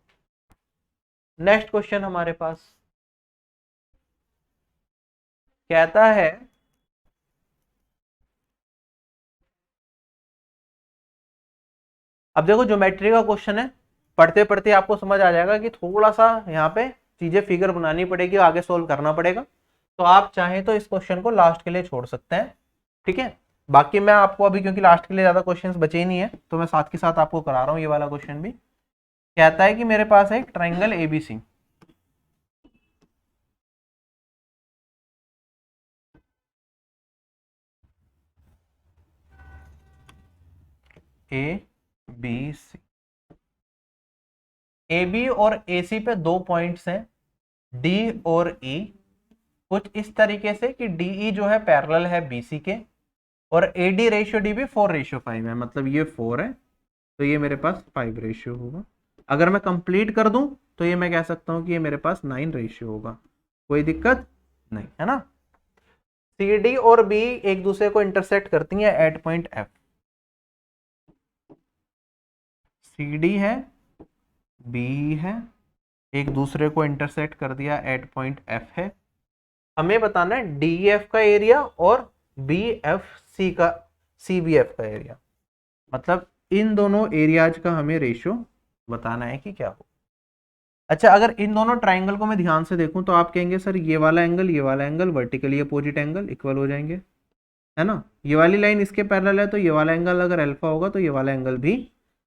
नेक्स्ट क्वेश्चन हमारे पास कहता है अब देखो ज्योमेट्री का क्वेश्चन है, पढ़ते पढ़ते आपको समझ आ जाएगा कि थोड़ा सा यहाँ पे चीजें फिगर बनानी पड़ेगी, आगे सोल्व करना पड़ेगा। तो आप चाहें तो इस क्वेश्चन को लास्ट के लिए छोड़ सकते हैं, ठीक है। बाकी मैं आपको अभी, क्योंकि लास्ट के लिए ज्यादा क्वेश्चंस बचे ही नहीं है, तो मैं साथ के साथ आपको करा रहा हूँ ये वाला क्वेश्चन भी। कहता है कि मेरे पास है एक triangle ABC, A B C, A B और ए सी पे 2 पॉइंट्स हैं डी और ई, कुछ इस तरीके से कि डी ई जो है पैरेलल है बी सी के, और ए डी रेशियो डी भी 4:5 है, मतलब ये 4 है तो ये मेरे पास 5 रेशियो होगा। अगर मैं कंप्लीट कर दूं तो ये मैं कह सकता हूं कि ये मेरे पास 9 रेशियो होगा, कोई दिक्कत नहीं है ना। सी डी और बी एक दूसरे को इंटरसेक्ट करती हैं at point F, C D है बी है, एक दूसरे को इंटरसेक्ट कर दिया एट पॉइंट एफ है। हमें बताना है डी एफ का एरिया और बी एफ सी का सी बी एफ का एरिया, मतलब इन दोनों एरियाज का हमें रेशियो बताना है कि क्या हो। अच्छा, अगर इन दोनों ट्राइंगल को मैं ध्यान से देखूं तो आप कहेंगे सर ये वाला angle vertically opposite angle equal हो जाएंगे, है ना। ये वाली लाइन इसके पैरेलल है तो ये वाला एंगल अगर अल्फा होगा तो ये वाला एंगल भी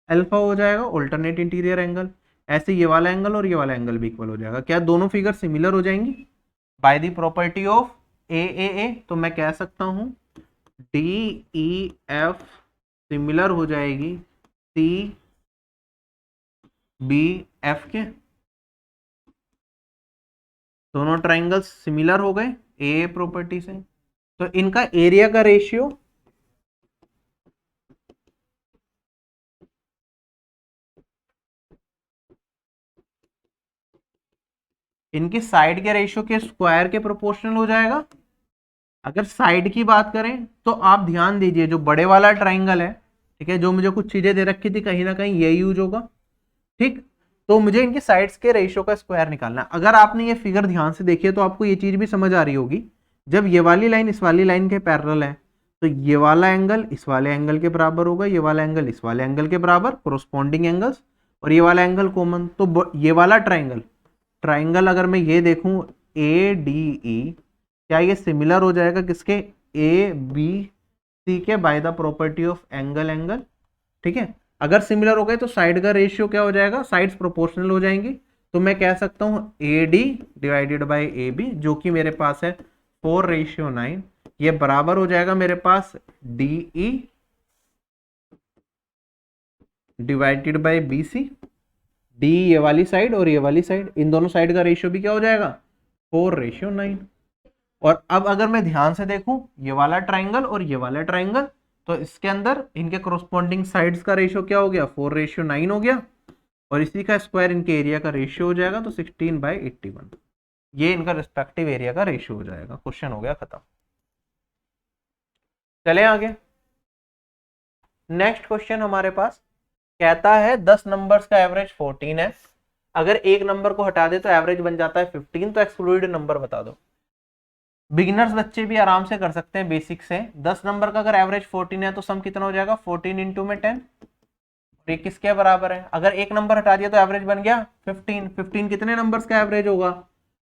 अल्फा हो जाएगा, ऑल्टरनेट इंटीरियर एंगल। ऐसे ये वाला एंगल और ये वाला एंगल भी इक्वल हो जाएगा। क्या दोनों फिगर सिमिलर हो जाएंगी बाय द प्रॉपर्टी ऑफ ए? तो मैं कह सकता हूं डी ई एफ सिमिलर हो जाएगी सी बी एफ के, दोनों ट्राइंगल्स सिमिलर हो गए ए प्रॉपर्टी से, तो इनका एरिया का रेशियो इनकी साइड के रेशियो के स्क्वायर के प्रोपोर्शनल हो जाएगा। अगर साइड की बात करें तो आप ध्यान दीजिए जो बड़े वाला ट्राइंगल है, ठीक है, जो मुझे कुछ चीजें दे रखी थी कहीं ना कहीं ये यूज होगा, ठीक। तो मुझे इनके साइड्स के रेशियो का स्क्वायर निकालना है। अगर आपने ये फिगर ध्यान से देखी है तो आपको ये चीज भी समझ आ रही होगी, जब ये वाली लाइन इस वाली लाइन के पैरेलल है तो ये वाला एंगल इस वाले एंगल के बराबर होगा, ये वाला एंगल इस वाले एंगल के बराबर, कोरोस्पोंडिंग एंगल्स, और ये वाला एंगल कॉमन। तो ये वाला ट्राइंगल अगर मैं ये देखूं ए डी ई, क्या ये सिमिलर हो जाएगा किसके, ए बी सी के by the property of angle, ठीक है। अगर सिमिलर हो गए तो साइड का रेशियो क्या हो जाएगा, साइड्स प्रोपोर्शनल हो जाएंगी। तो मैं कह सकता हूं A D divided by A B, जो कि मेरे पास है 4:9, ये बराबर हो जाएगा मेरे पास D E divided by B C. D ये वाली साइड और ये वाली साइड, इन दोनों साइड का रेशियो भी क्या हो जाएगा 4:9। और अब अगर मैं ध्यान से देखूं ये वाला ट्राइंगल और ये वाला ट्राइंगल, तो इसके अंदर इनके कोरोस्पोंडिंग साइड्स का रेशियो क्या हो गया 4:9 हो गया। और इसी का स्क्वायर इनके एरिया का रेशियो हो जाएगा, तो 16/81 ये इनका रिस्पेक्टिव एरिया का रेशियो हो जाएगा। क्वेश्चन हो गया खत्म। चले आगे। नेक्स्ट क्वेश्चन हमारे पास कहता है 10 नंबर्स का एवरेज 14 है, अगर एक नंबर को हटा दे तो एवरेज बन जाता है 15, तो एक्सक्लूडेड नंबर बता दो। बिगिनर्स बच्चे भी आराम से कर सकते हैं बेसिक से। 10 नंबर का अगर एवरेज 14 है तो सम कितना हो जाएगा, 14 इंटू में 10, ये किसके बराबर है। अगर एक नंबर हटा दिया तो एवरेज बन गया 15। 15 कितने नंबर्स का एवरेज होगा,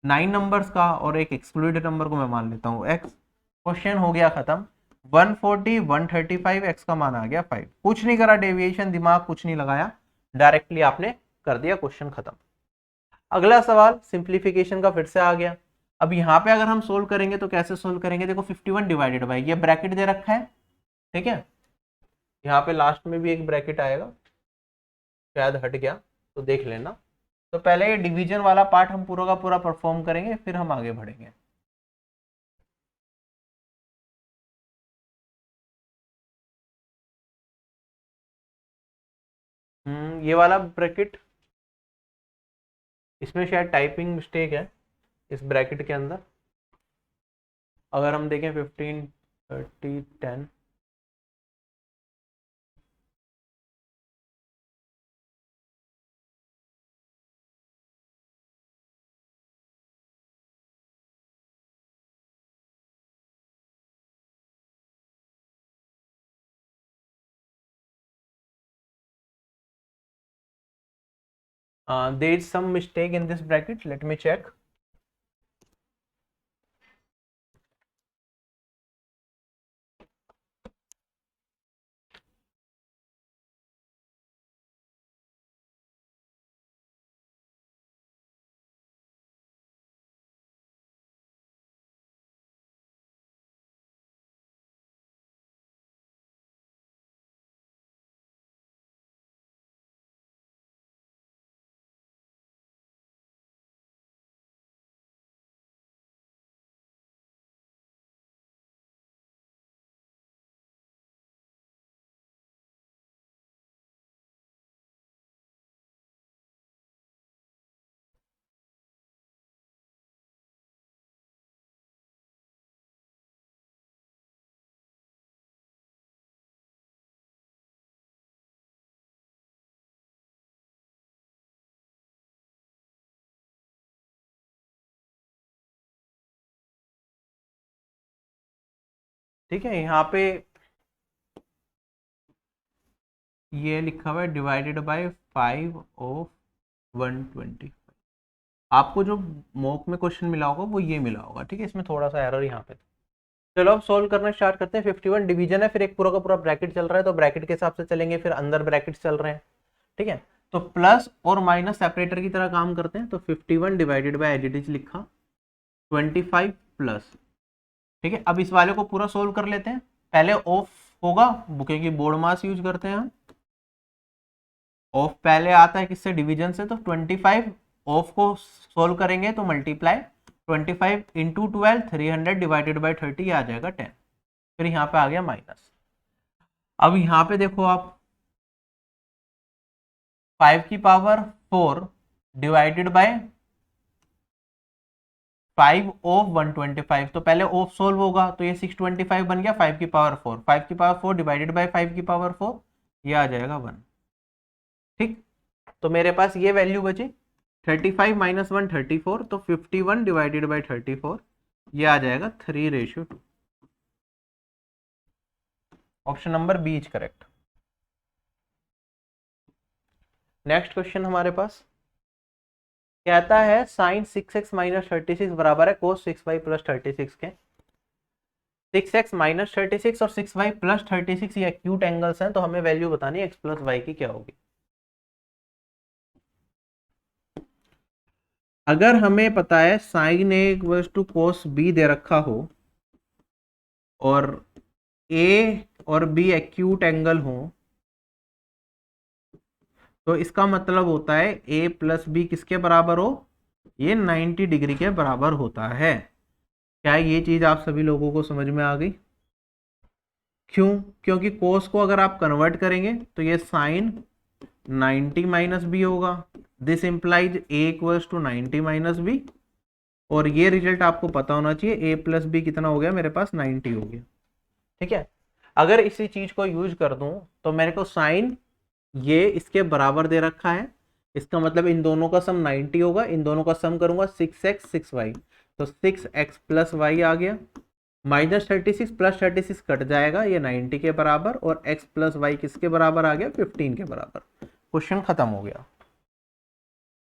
9 नंबर्स का, और एक एक्सक्लूडेड नंबर को मैं मान लेता हूँ x। क्वेश्चन हो गया खत्म। 140 135 x का मान आ गया 5। कुछ नहीं करा, डेविएशन दिमाग कुछ नहीं लगाया, डायरेक्टली आपने कर दिया, क्वेश्चन खत्म। अगला सवाल सिंप्लीफिकेशन का फिर से आ गया। अब यहाँ पे अगर हम सोल्व करेंगे तो कैसे सोल्व करेंगे, देखो 51 डिवाइडेड बाई, ये ब्रैकेट दे रखा है, ठीक है, यहाँ पे लास्ट में भी एक ब्रैकेट आएगा, शायद हट गया तो देख लेना। तो पहले ये डिवीजन वाला पार्ट हम पूरा का पूरा परफॉर्म करेंगे, फिर हम आगे बढ़ेंगे। ये वाला ब्रैकेट, इसमें शायद टाइपिंग मिस्टेक है इस ब्रैकेट के अंदर। अगर हम देखें 15 30 10, there is some mistake in this bracket, let me check. ठीक है, यहाँ पे ये लिखा हुआ है डिवाइडेड बाय 5 ऑफ 120। आपको जो मॉक में क्वेश्चन मिला होगा वो ये मिला होगा, ठीक है, इसमें थोड़ा सा एरर यहाँ पे। चलो अब सोल्व करना स्टार्ट करते हैं। 51 डिवीजन है, फिर एक पूरा का पूरा ब्रैकेट चल रहा है, तो ब्रैकेट के हिसाब से चलेंगे, फिर अंदर ब्रैकेट चल रहे हैं, ठीक है। तो प्लस और माइनस सेपरेटर की तरह काम करते हैं। तो 51 divided by as it is लिखा 25 प्लस, ठीक है। अब इस वाले को पूरा सोल्व कर लेते हैं। पहले ऑफ होगा, क्योंकि बोर्ड मास यूज करते हैं हम, ऑफ पहले आता है किससे, डिवीजन से। तो 25 ऑफ को सोल्व करेंगे तो मल्टीप्लाई 25 इंटू 12 300 डिवाइडेड बाई 30 आ जाएगा 10। फिर यहाँ पे आ गया माइनस। अब यहाँ पे देखो आप 5 की पावर 4 डिवाइडेड बाय 5 ऑफ 125, तो पहले ऑफ सोल्व होगा, तो ये 625 बन गया 5 की पावर 4। 5 की पावर 4 डिवाइडेड बाय 5 की पावर 4, ये आ जाएगा 1, ठीक। तो मेरे पास ये वैल्यू बची 35 माइनस 1 34, तो 51 डिवाइडेड बाई 34, ये आ जाएगा 3:2। Option number B is correct. Next question हमारे पास कहता है साइन 6x माइनस 36 बराबर है कोस 6y प्लस 36 के। 6x माइनस 36 और 6y प्लस 36 ये एक्यूट एंगल्स हैं, तो हमें वैल्यू बतानी है x प्लस वाई की क्या होगी। अगर हमें पता है sine A equals to cos B दे रखा हो और ए और बी एक्यूट एंगल हो, तो इसका मतलब होता है ए प्लस बी किसके बराबर हो, ये 90 डिग्री के बराबर होता है। क्या ये चीज आप सभी लोगों को समझ में आ गई? क्यों? क्योंकि कोस को अगर आप कन्वर्ट करेंगे तो ये साइन 90 माइनस बी होगा, this implies A equals to 90 minus B, और ये रिजल्ट आपको पता होना चाहिए, ए प्लस बी कितना हो गया मेरे पास 90 हो गया। ठीक है, अगर इसी चीज को यूज कर दूं तो मेरे को साइन ये इसके बराबर दे रखा है, इसका मतलब इन दोनों का सम 90 होगा, इन दोनों का सम करूंगा 6x 6y, तो 6x प्लस वाई आ गया, माइनस 36 प्लस 36 कट जाएगा, ये 90 के बराबर, और x प्लस वाई किसके बराबर आ गया 15 के बराबर। क्वेश्चन खत्म हो गया।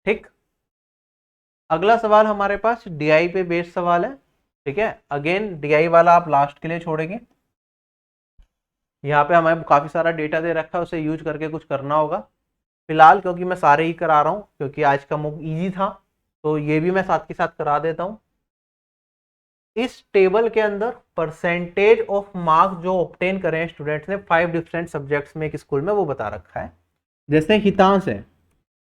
ठीक, अगला सवाल हमारे पास डीआई पे बेस्ड सवाल है। ठीक है, अगेन डीआई वाला आप लास्ट के लिए छोड़ेंगे, यहाँ पे हमें काफी सारा डेटा दे रखा है, उसे यूज करके कुछ करना होगा। फिलहाल क्योंकि मैं सारे ही करा रहा हूँ, क्योंकि आज का मुक इजी था, तो ये भी मैं साथ के साथ करा देता हूँ। इस टेबल के अंदर परसेंटेज ऑफ मार्क्स जो ऑब्टेन करे हैं स्टूडेंट्स ने 5 डिफरेंट सब्जेक्ट्स में एक स्कूल में, वो बता रखा है। जैसे हितांश है,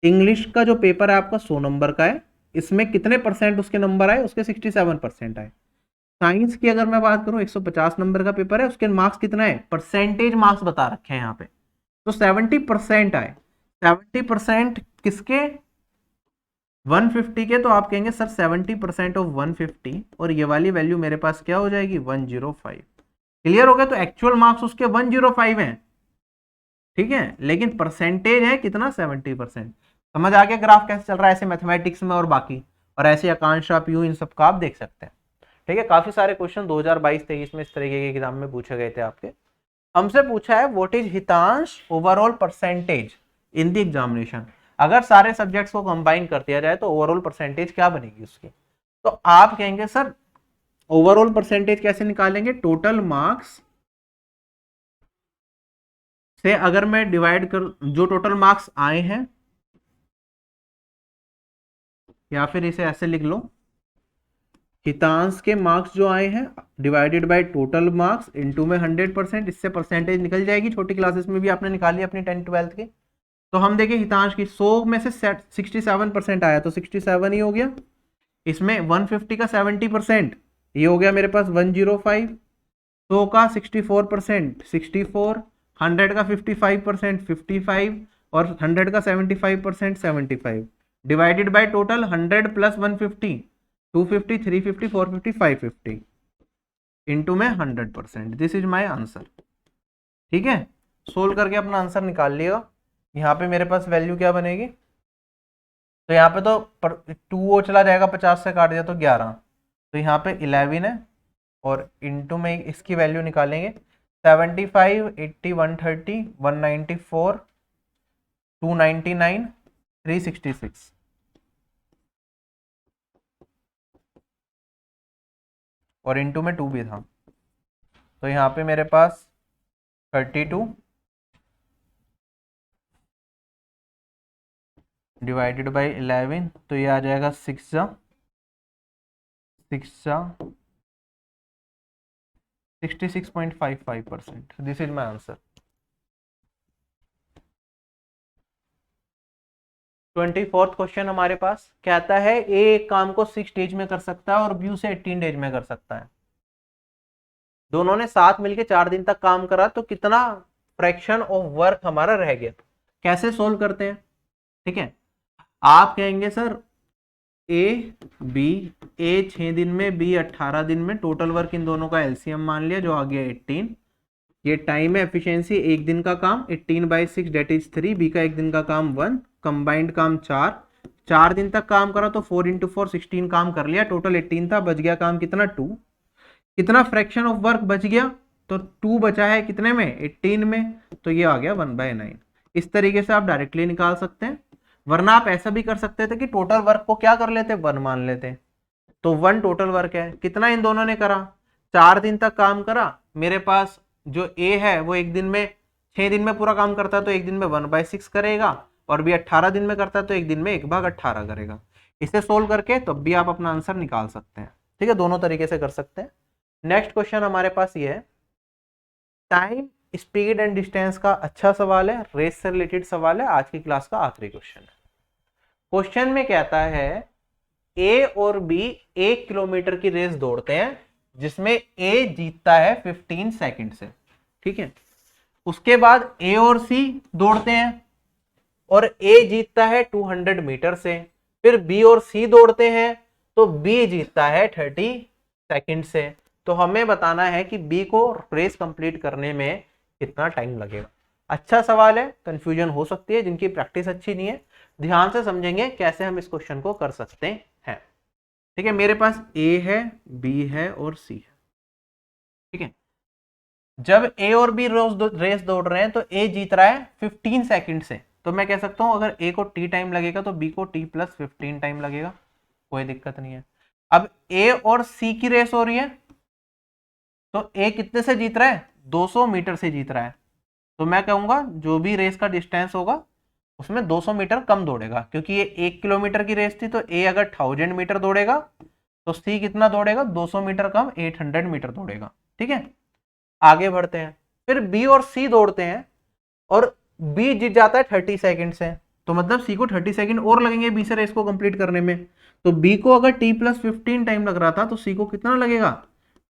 इंग्लिश का जो पेपर है आपका 100 नंबर का है, इसमें कितने परसेंट उसके नंबर आए, उसके 67% आए। साइंस की अगर मैं बात करूं 150 नंबर का पेपर है, उसके मार्क्स कितना है, परसेंटेज मार्क्स बता रखे हैं यहाँ पे, तो 70% आए। 70% किसके, 150 के, तो आप कहेंगे सर 70% ऑफ 150, और ये वाली वैल्यू मेरे पास क्या हो जाएगी 105। क्लियर हो गया, तो एक्चुअल मार्क्स उसके 105 हैं। ठीक है, लेकिन परसेंटेज है कितना 70%। समझ आ गया ग्राफ कैसे चल रहा है, ऐसे मैथमेटिक्स में और बाकी, और ऐसे आकांक्ष आप यूं इन सब का आप देख सकते हैं। ठीक है, काफी सारे क्वेश्चन 2022-23 में इस तरीके के एग्जाम में पूछे गए थे आपके। हमसे पूछा है what is Hitansh overall percentage in the examination. अगर सारे सब्जेक्ट्स को कंबाइन कर दिया जाए तो ओवरऑल परसेंटेज क्या बनेगी उसकी, तो आप कहेंगे सर ओवरऑल परसेंटेज कैसे निकालेंगे, टोटल मार्क्स से अगर मैं डिवाइड कर, जो टोटल मार्क्स आए हैं, या फिर इसे ऐसे लिख लो, हितांश के मार्क्स जो आए हैं divided by total marks into में 100%, इससे परसेंटेज निकल जाएगी। छोटी क्लासेस में भी आपने निकाली अपनी 10th-12th की। तो हम देखें हितांश की 100 में से 67% आया, तो 67 ही हो गया। इसमें 150 का 70%, ये हो गया मेरे पास 105। 100 का 64%, 64। 100 का 55%, 55, और 100 का 75%, 75। Divided by total 100 plus 150, 250, 350, 450, 550 into में 100%। This is my answer. ठीक है, सोल्व करके अपना आंसर निकाल लिएगा। यहाँ पे मेरे पास वैल्यू क्या बनेगी, तो यहाँ पे तो 2 चला जाएगा, 50 से काट दिया तो 11, तो यहाँ पे 11 है, और इंटू में इसकी वैल्यू निकालेंगे 75, 80, 130, 194, 299, 366, और इंटू में 2 भी था, तो यहाँ पे मेरे पास 32 डिवाइडेड बाई 11, तो ये आ जाएगा 6 66.55%। This is my answer. 24th question हमारे पास कहता है ए एक काम को 6 डेज में कर सकता है और बी उसे 18 डेज में कर सकता है। दोनों ने साथ मिलकर 4 दिन तक काम करा, तो कितना फ्रैक्शन ऑफ वर्क हमारा रह गया। कैसे सोल्व करते हैं, ठीक है, आप कहेंगे सर ए 6 दिन में, बी 18 दिन में, टोटल वर्क इन दोनों का एलसीएम मान लिया जो आ गया 18। ये टाइम है, एफिशिएंसी, एक दिन का काम 18/6 डेट इज 3, बी का एक दिन का काम 1, कंबाइंड काम 4 दिन तक काम करा तो 4 × 4 16 काम कर लिया, टोटल 18 था, बच गया काम कितना 2। कितना फ्रैक्शन ऑफ वर्क बच गया, तो 2 बचा है कितने में 18 में, तो ये आ गया 1/9। इस तरीके से आप डायरेक्टली निकाल सकते हैं, वरना आप ऐसा भी कर सकते थे कि टोटल वर्क को क्या कर लेते 1 मान लेते, तो 1 टोटल वर्क है। कितना इन दोनों ने करा, 4 दिन तक काम करा। मेरे पास जो ए है वो एक दिन में 6 दिन में पूरा काम करता है तो एक दिन में 1/6 करेगा, और बी 18 दिन में करता है तो एक दिन में 1/18 करेगा। इसे सोल्व करके तब भी आप अपना आंसर निकाल सकते हैं। ठीक है, दोनों तरीके से कर सकते हैं। नेक्स्ट क्वेश्चन हमारे पास ये है, टाइम, स्पीड एंड डिस्टेंस का अच्छा सवाल है, रेस से रिलेटेड सवाल है, आज की क्लास का आखिरी क्वेश्चन है। क्वेश्चन में कहता है ए और बी 1 किलोमीटर की रेस दौड़ते हैं जिसमें ए जीतता है 15 सेकंड से। ठीक है, उसके बाद ए और सी दौड़ते हैं, और ए जीतता है 200 मीटर से। फिर बी और सी दौड़ते हैं तो बी जीतता है 30 सेकंड से। तो हमें बताना है कि बी को रेस कंप्लीट करने में कितना टाइम लगेगा। अच्छा सवाल है, कंफ्यूजन हो सकती है जिनकी प्रैक्टिस अच्छी नहीं है। ध्यान से समझेंगे कैसे हम इस क्वेश्चन को कर सकते हैं। ठीक है, मेरे पास ए है, बी है और सी है। ठीक है, जब ए और बी रेस दौड़ रहे हैं तो ए जीत रहा है 15 सेकंड से। तो मैं कह सकता हूं अगर ए को टी टाइम लगेगा तो बी को टी प्लस 15 टाइम लगेगा, कोई दिक्कत नहीं है। अब ए और सी की रेस हो रही है तो ए कितने से जीत रहा है, 200 मीटर से जीत रहा है। तो मैं कहूंगा जो भी रेस का डिस्टेंस होगा उसमें 200 मीटर कम दौड़ेगा, क्योंकि ये 1 किलोमीटर की रेस थी। तो ए अगर 1000 मीटर दौड़ेगा तो सी कितना दौड़ेगा, 200 मीटर कम 800 मीटर दौड़ेगा। ठीक है, आगे बढ़ते हैं। फिर बी और सी दौड़ते हैं और बी जीत जाता है 30 सेकंड से। तो मतलब सी को 30 सेकंड और लगेंगे बी से रेस को कंप्लीट करने में। तो बी को अगर टी प्लस 15 टाइम लग रहा था तो सी को कितना लगेगा,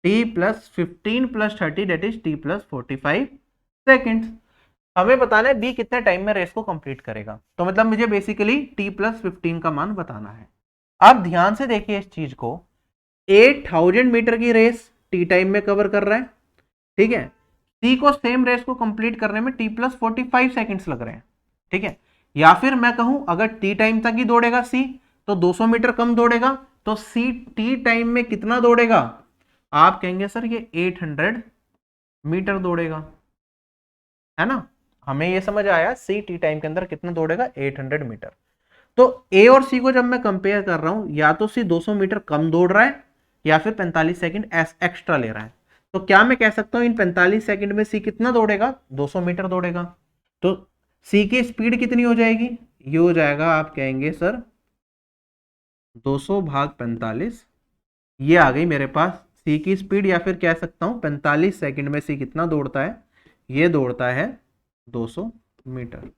T plus 15 plus 30 that is T plus 45 second. हमें बताना है बी कितने टाइम में रेस को कंप्लीट करेगा। तो मतलब मुझे बेसिकली टी प्लस 15 का मान बताना है। आप ध्यान से देखिए इस चीज को, 8000 मीटर की रेस टी टाइम में कवर कर रहा है। ठीक है, सी को सेम रेस को कंप्लीट करने में टी प्लस 45 सेकेंड्स लग रहे हैं। ठीक है, या फिर मैं कहूं अगर टी टाइम तक ही दौड़ेगा सी तो 200 मीटर कम दौड़ेगा। तो सी टी टाइम में कितना दौड़ेगा, आप कहेंगे सर ये 800 मीटर दौड़ेगा, है ना। हमें ये समझ आया सी टी टाइम के अंदर कितना दौड़ेगा, 800 मीटर। तो ए और सी को जब मैं कंपेयर कर रहा हूं, या तो सी 200 मीटर कम दौड़ रहा है या फिर 45 सेकंड एक्स्ट्रा ले रहा है। तो क्या मैं कह सकता हूं इन 45 सेकंड में सी कितना दौड़ेगा, 200 मीटर दौड़ेगा। तो सी की स्पीड कितनी हो जाएगी, ये हो जाएगा, आप कहेंगे सर 200 भाग 45। ये आ गई मेरे पास सी की स्पीड, या फिर कह सकता हूं 45 सेकंड में सी कितना दौड़ता है, ये दौड़ता है 200 मीटर।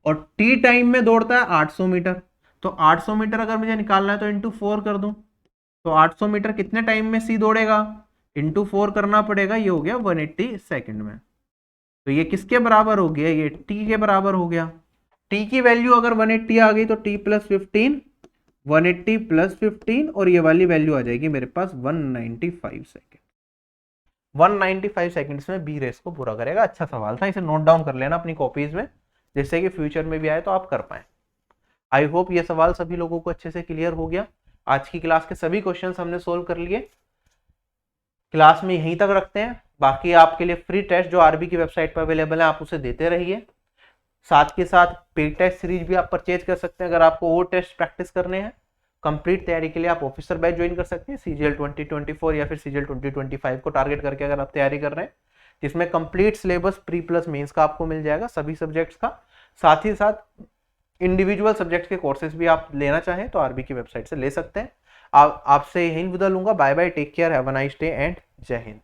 और टी टाइम में दौड़ता है 800 मीटर। तो 800 मीटर अगर मुझे निकालना है तो इंटू 4 कर दूं। तो 800 मीटर कितने टाइम में सी दौड़ेगा, इंटू 4 करना पड़ेगा, ये हो गया 180 सेकंड में। तो ये किसके बराबर हो गया, ये टी के बराबर हो गया। टी की वैल्यू अगर 180 आ गई तो टी प्लस 15, 180 प्लस 15, और ये वाली वैल्यू आ जाएगी मेरे पास 195 सेकेंड। 195 सेकंड्स में बी रेस को पूरा करेगा। अच्छा सवाल था, इसे नोट डाउन कर लेना अपनी कॉपीज में, जिससे कि फ्यूचर में भी आए तो आप कर पाए। आई होप ये सवाल सभी लोगों को अच्छे से क्लियर हो गया। आज की क्लास के सभी क्वेश्चन हमने सोल्व कर लिए। क्लास में यहीं तक रखते हैं। बाकी आपके लिए फ्री टेस्ट जो आरबी की वेबसाइट पर अवेलेबल है आप उसे देते रहिए। साथ के साथ पेड टेस्ट सीरीज भी आप परचेज कर सकते हैं अगर आपको वो टेस्ट प्रैक्टिस करने हैं। कंप्लीट तैयारी के लिए आप ऑफिसर बैच ज्वाइन कर सकते हैं, सीजीएल 2024 या फिर सीजीएल 2025 को टारगेट करके अगर आप तैयारी कर रहे हैं, जिसमें complete syllabus pre plus mains का आपको मिल जाएगा सभी सब्जेक्ट्स का। साथ ही साथ इंडिविजुअल सब्जेक्ट के कोर्सेज भी आप लेना चाहें तो आरबी की वेबसाइट से ले सकते हैं। आपसे यहीं विदा लूंगा। Bye bye, take care, have a nice day and जय हिंद।